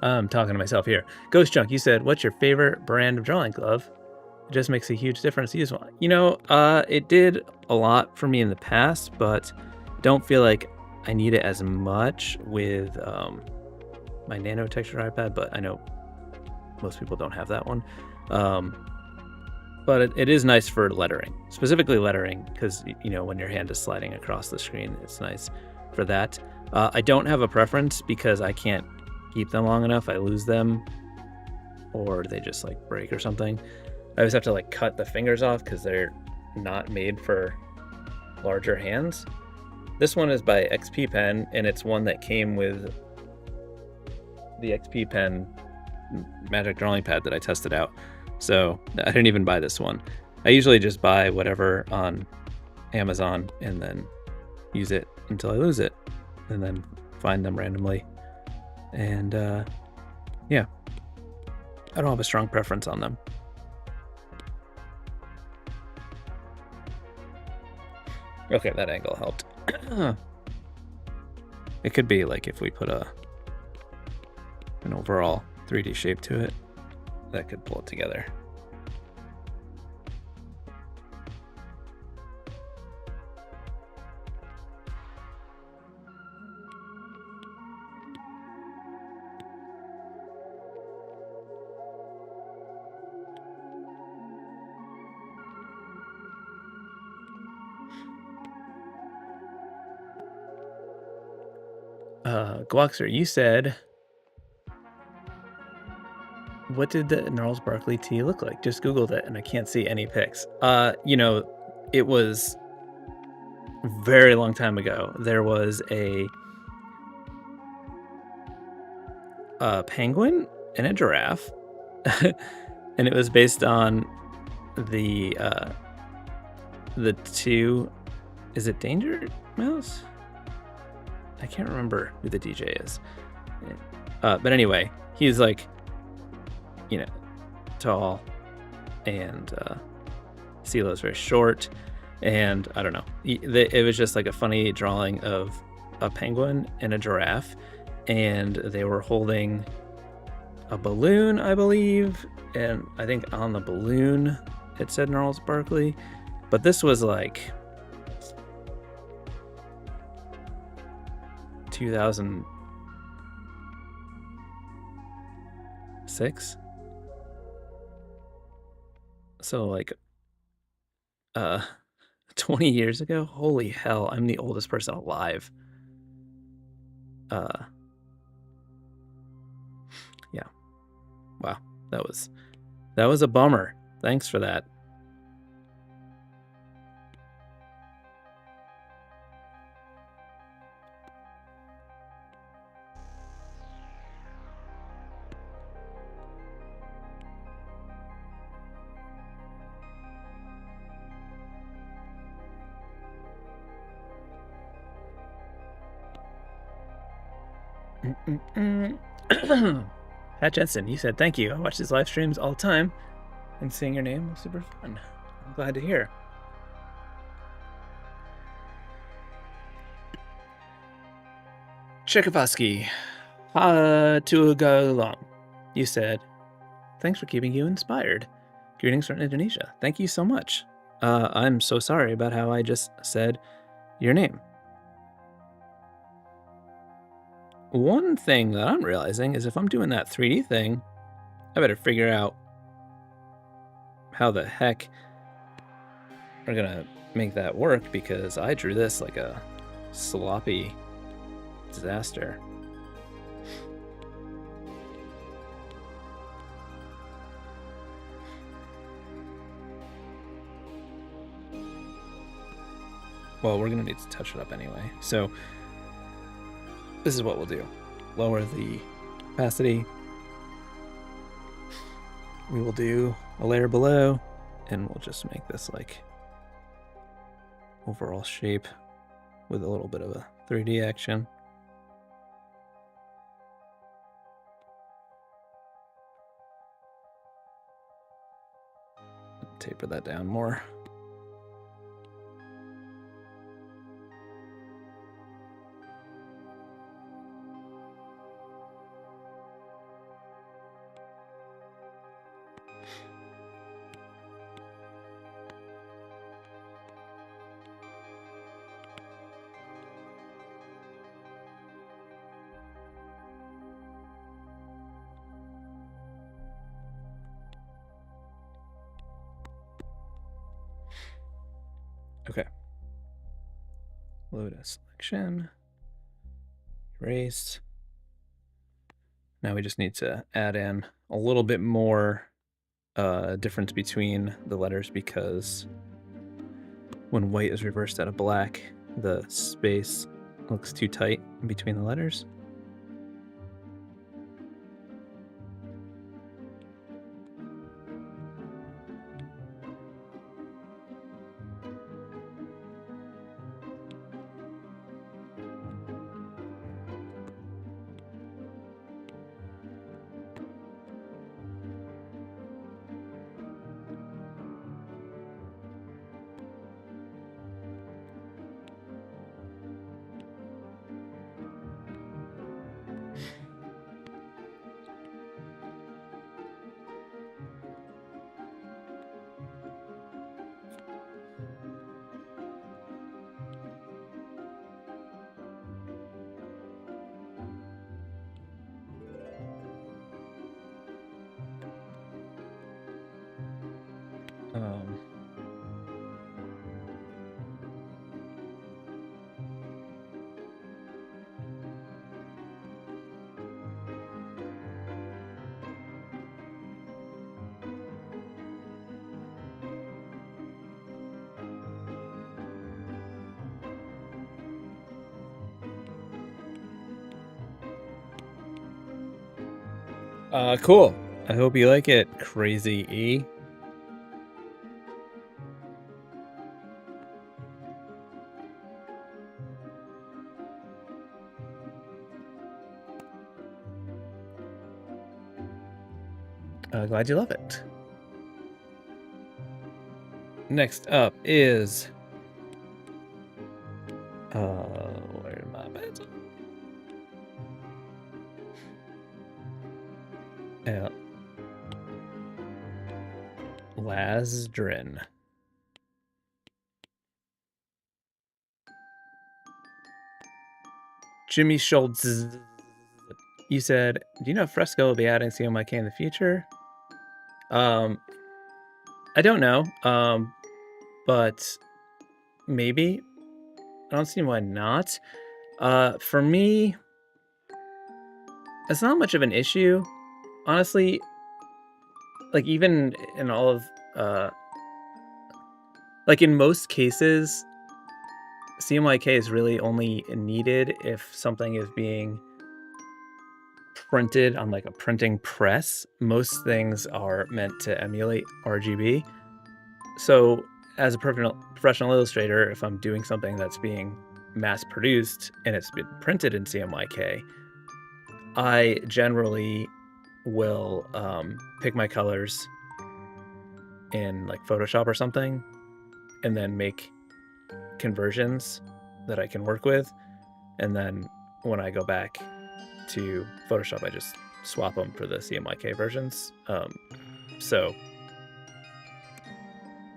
I'm talking to myself here. Ghost Chunk, you said, what's your favorite brand of drawing glove? It just makes a huge difference to use one. You know, it did a lot for me in the past, but don't feel like I need it as much with my nano texture iPad, but I know most people don't have that one. But it is nice for lettering, specifically lettering, because, you know, when your hand is sliding across the screen, it's nice for that. I don't have a preference because I can't keep them long enough. I lose them or they just like break or something. I always have to like cut the fingers off because they're not made for larger hands. This one is by XP Pen, and it's one that came with the XP Pen magic drawing pad that I tested out. So I didn't even buy this one. I usually just buy whatever on Amazon and then use it until I lose it, and then find them randomly. And yeah, I don't have a strong preference on them. Okay, that angle helped. It could be like if we put an overall 3D shape to it, that could pull it together. Guaxer, you said, what did the Gnarls Barkley tea look like? Just Googled it and I can't see any pics. You know, it was a very long time ago. There was a penguin and a giraffe, and it was based on the two. Is it Danger Mouse? I can't remember who the DJ is. But anyway, he's like, you know, tall, and CeeLo's very short, and I don't know. It was just like a funny drawing of a penguin and a giraffe, and they were holding a balloon, I believe, and I think on the balloon it said Gnarls Barkley, but this was like 2006. So like 20 years ago. Holy hell, I'm the oldest person alive. Yeah. Wow. That was a bummer. Thanks for that. Pat Jensen, you said thank you. I watch these live streams all the time, and seeing your name was super fun. I'm glad to hear. Tchaikovsky, to go long. You said, thanks for keeping you inspired. Greetings from Indonesia. Thank you so much. I'm so sorry about how I just said your name. One thing that I'm realizing is if I'm doing that 3D thing, I better figure out how the heck we're gonna make that work, because I drew this like a sloppy disaster. Well, we're gonna need to touch it up anyway. So this is what we'll do. Lower the opacity. We will do a layer below, and we'll just make this like overall shape with a little bit of a 3D action. Taper that down more. Okay. Load a selection. Erase. Now we just need to add in a little bit more difference between the letters, because when white is reversed out of black, the space looks too tight in between the letters. Cool. I hope you like it, Crazy E. Glad you love it. Next up is where are my pencils? Lasdrin. Jimmy Schultz. You said, do you know Fresco will be adding CMYK in the future? I don't know, but maybe. I don't see why not. For me, it's not much of an issue, honestly. Like, even in all of, like in most cases, CMYK is really only needed if something is being printed on like a printing press. Most things are meant to emulate RGB. So as a professional illustrator, if I'm doing something that's being mass produced and it's been printed in CMYK, I generally will pick my colors in like Photoshop or something, and then make conversions that I can work with. And then when I go back to Photoshop, I just swap them for the CMYK versions.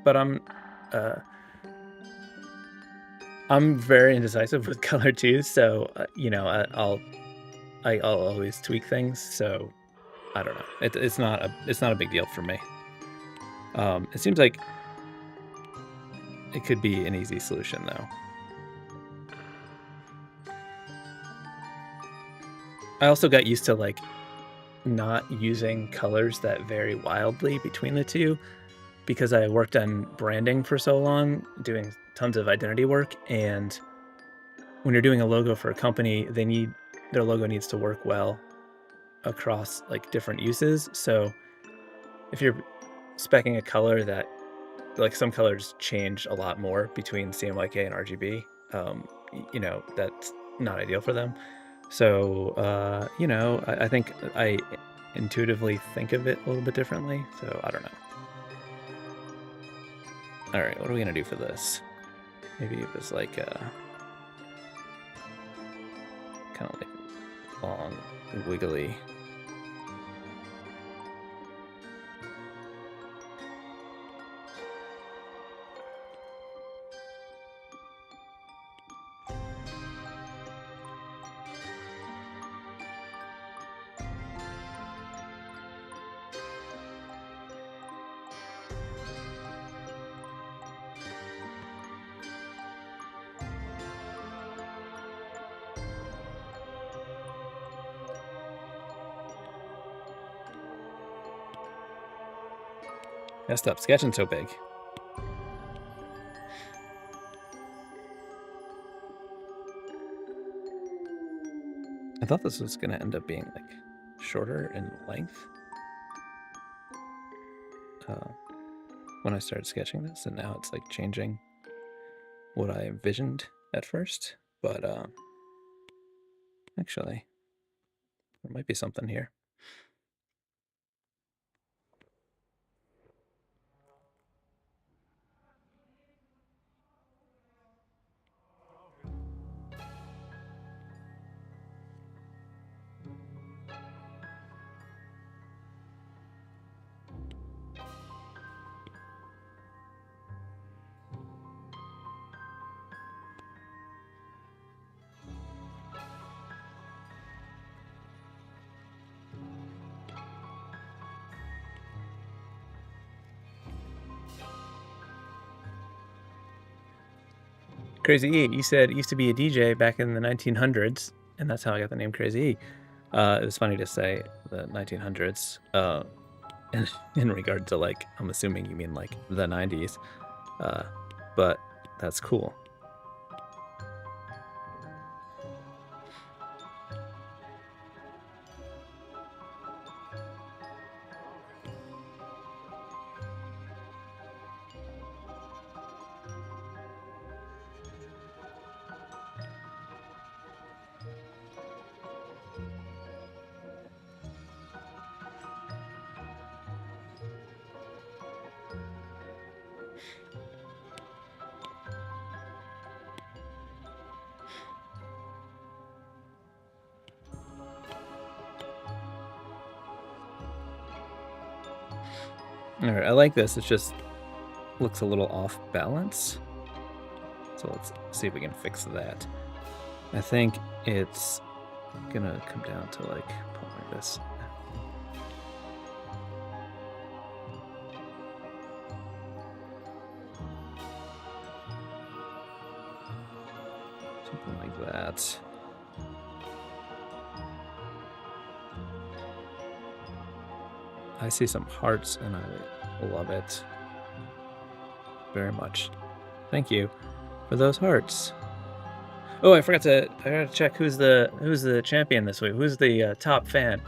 But I'm very indecisive with color too. So you know, I'll always tweak things. So I don't know. It's not a big deal for me. It seems like it could be an easy solution though. I also got used to like not using colors that vary wildly between the two, because I worked on branding for so long, doing tons of identity work. And when you're doing a logo for a company, their logo needs to work well across like different uses. So if you're speccing a color that, like, some colors change a lot more between CMYK and RGB, you know, that's not ideal for them. So, you know, I think I intuitively think of it a little bit differently. So I don't know. All right, what are we gonna do for this? Maybe it was like kind of like long, wiggly. Messed up sketching so big. I thought this was going to end up being like shorter in length when I started sketching this, and now it's like changing what I envisioned at first. But actually, there might be something here. Crazy E, you said used to be a DJ back in the 1900s, and that's how I got the name Crazy E. It was funny to say the 1900s, in regard to, like, I'm assuming you mean like the 90s, but that's cool. All right, I like this. It just looks a little off balance. So let's see if we can fix that. I think it's gonna come down to like like this. Something like that. I see some hearts and I love it very much. Thank you for those hearts. Oh, I gotta check who's the champion this week. Who's the top fan?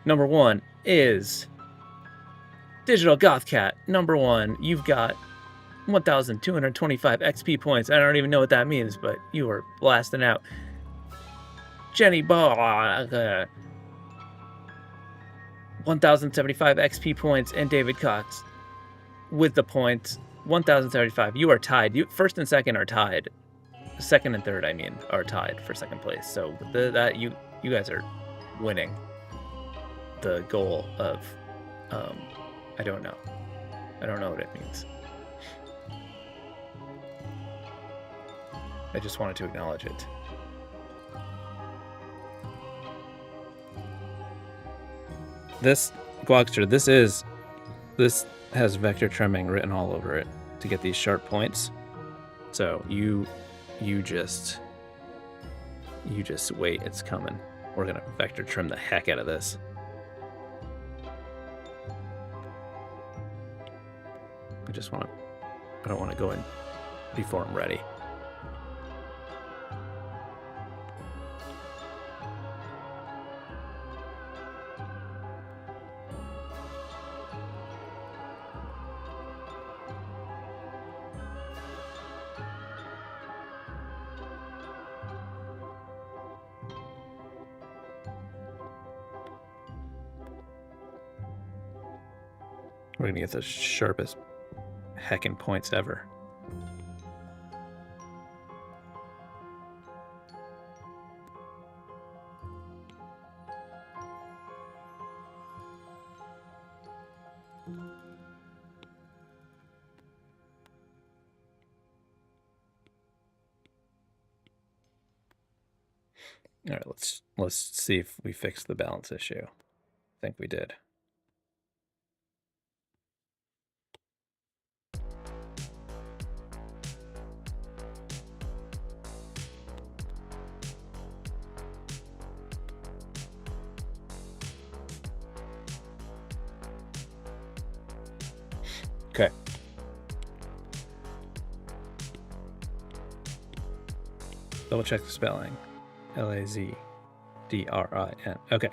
Number 1 is Digital Goth Cat. Number 1, you've got 1,225 XP points. I don't even know what that means, but you are blasting out. Jenny Baughan, 1,075 XP points, and David Cox with the points, 1,075. You are tied. First and second are tied. Second and third, I mean, are tied for second place. So you guys are winning the goal of, I don't know what it means. I just wanted to acknowledge it. This Guagster, this has vector trimming written all over it to get these sharp points. So you just wait, it's coming. We're gonna vector trim the heck out of this. I don't want to go in before I'm ready. We're gonna get the sharpest heckin' points ever. All right, let's see if we fixed the balance issue. I think we did. Double check the spelling. L-A-Z-D-R-I-N. Okay.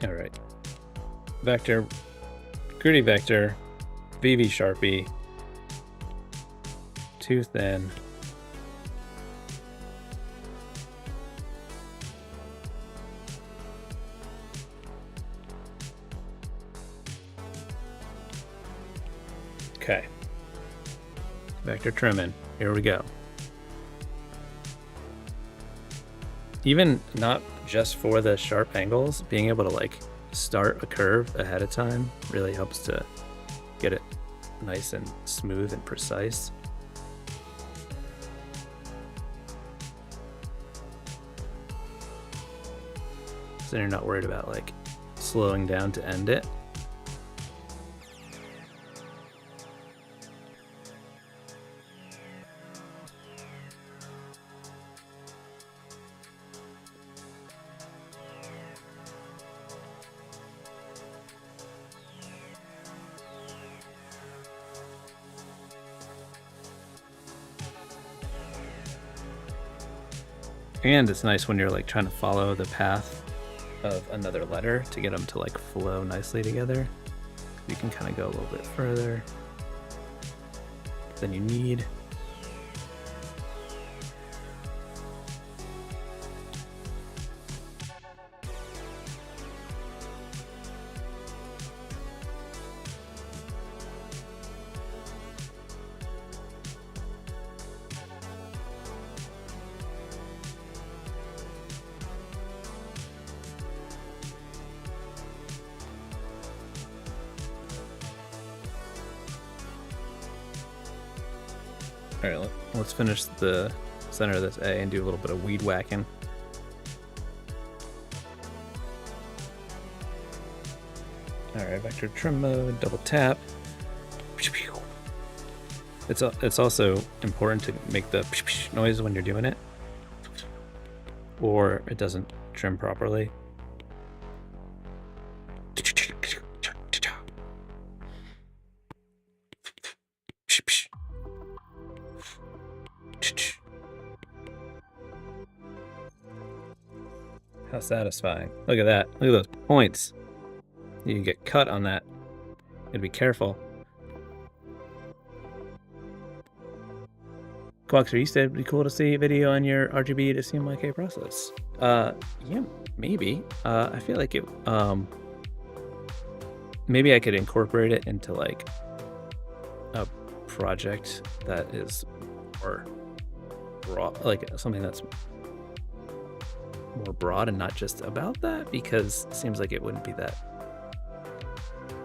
All right. Vector, gritty vector, VV Sharpie, too thin. Okay. Vector trimming. Here we go. Even not just for the sharp angles, being able to like start a curve ahead of time really helps to get it nice and smooth and precise. So you're not worried about like slowing down to end it. And it's nice when you're like trying to follow the path of another letter to get them to like flow nicely together. You can kind of go a little bit further than you need. All right, let's finish the center of this A and do a little bit of weed whacking. All right, vector trim mode, double tap. It's also important to make the noise when you're doing it, or it doesn't trim properly. How satisfying. Look at that. Look at those points. You can get cut on that. You gotta be careful. Quaxer, you said it'd be cool to see a video on your RGB to CMYK process. Yeah, maybe. I feel like it, maybe I could incorporate it into like a project that is more broad, like something that's more broad and not just about that, because it seems like it wouldn't be that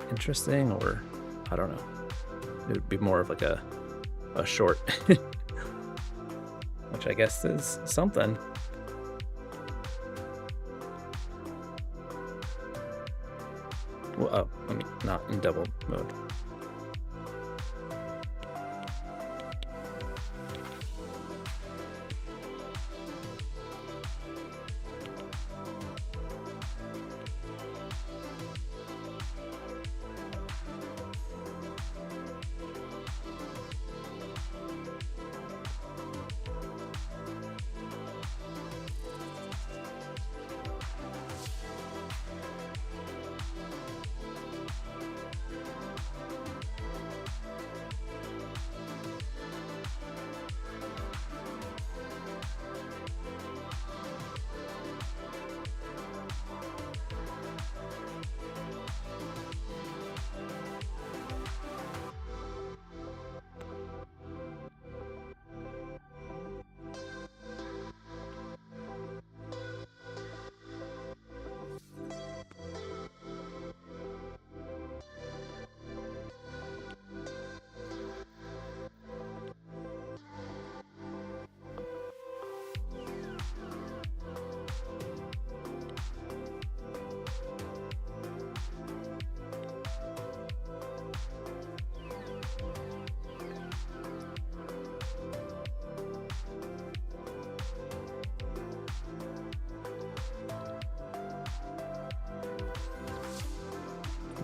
interesting, or I don't know. It would be more of like a short, which I guess is something. Well, oh, let me not in double mode.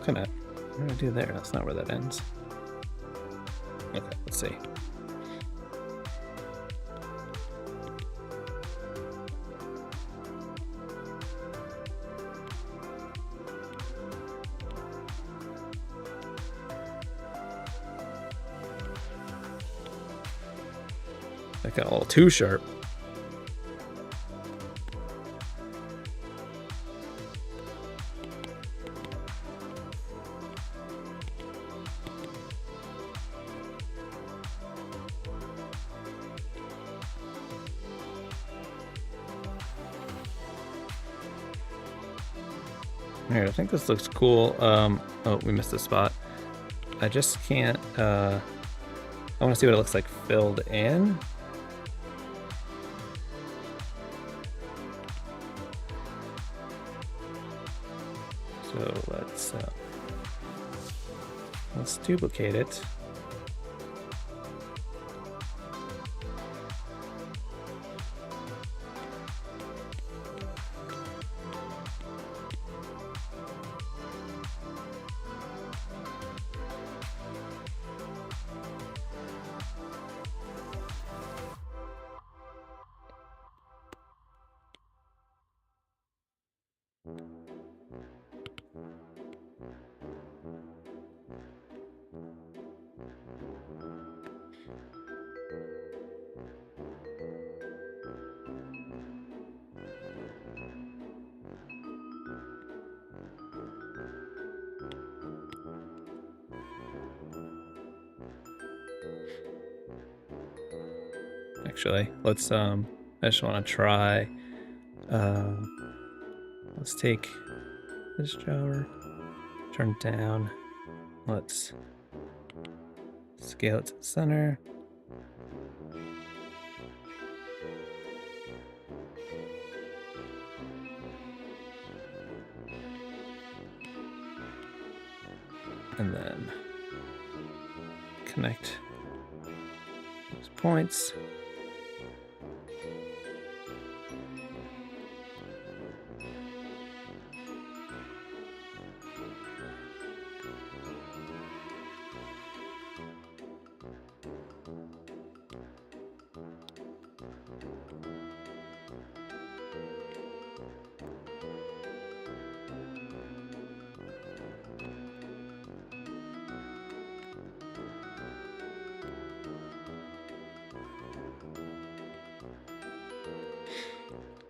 What do I do there? That's not where that ends. Okay, let's see. That got a little too sharp. Alright, I think this looks cool. Oh, we missed a spot. I just can't, I want to see what it looks like filled in. So let's duplicate it. Actually, let's I just want to try, let's take this drawer, turn it down, let's scale it to the center. And then connect those points.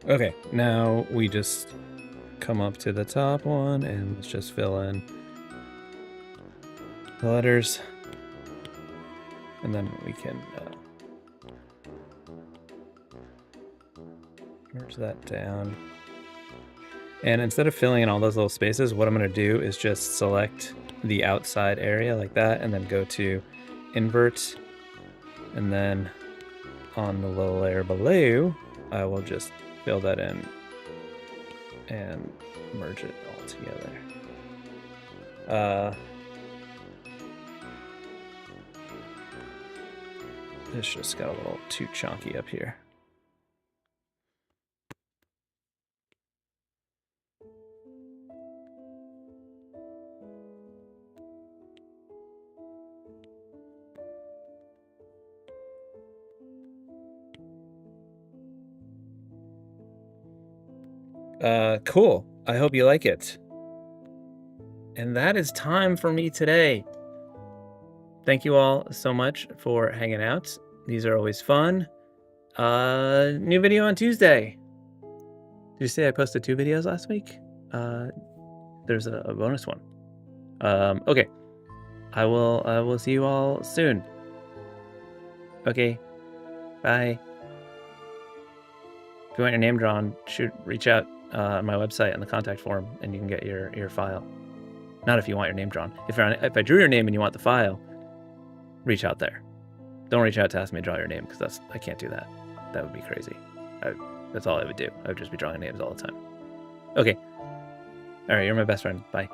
Okay, now we just come up to the top one and let's just fill in the letters, and then we can merge that down. And instead of filling in all those little spaces, what I'm going to do is just select the outside area like that, and then go to invert, and then on the little layer below, I will just fill that in and merge it all together. This just got a little too chunky up here. Cool. I hope you like it. And that is time for me today. Thank you all so much for hanging out. These are always fun. New video on Tuesday. Did you say I posted 2 videos last week? There's a bonus one. Okay. I will see you all soon. Okay. Bye. If you want your name drawn, reach out on my website on the contact form, and you can get your file. Not if you want your name drawn. If I drew your name and you want the file, reach out there. Don't reach out to ask me to draw your name, because I can't do that. That would be crazy. That's all I would do. I would just be drawing names all the time. Okay. All right, you're my best friend. Bye.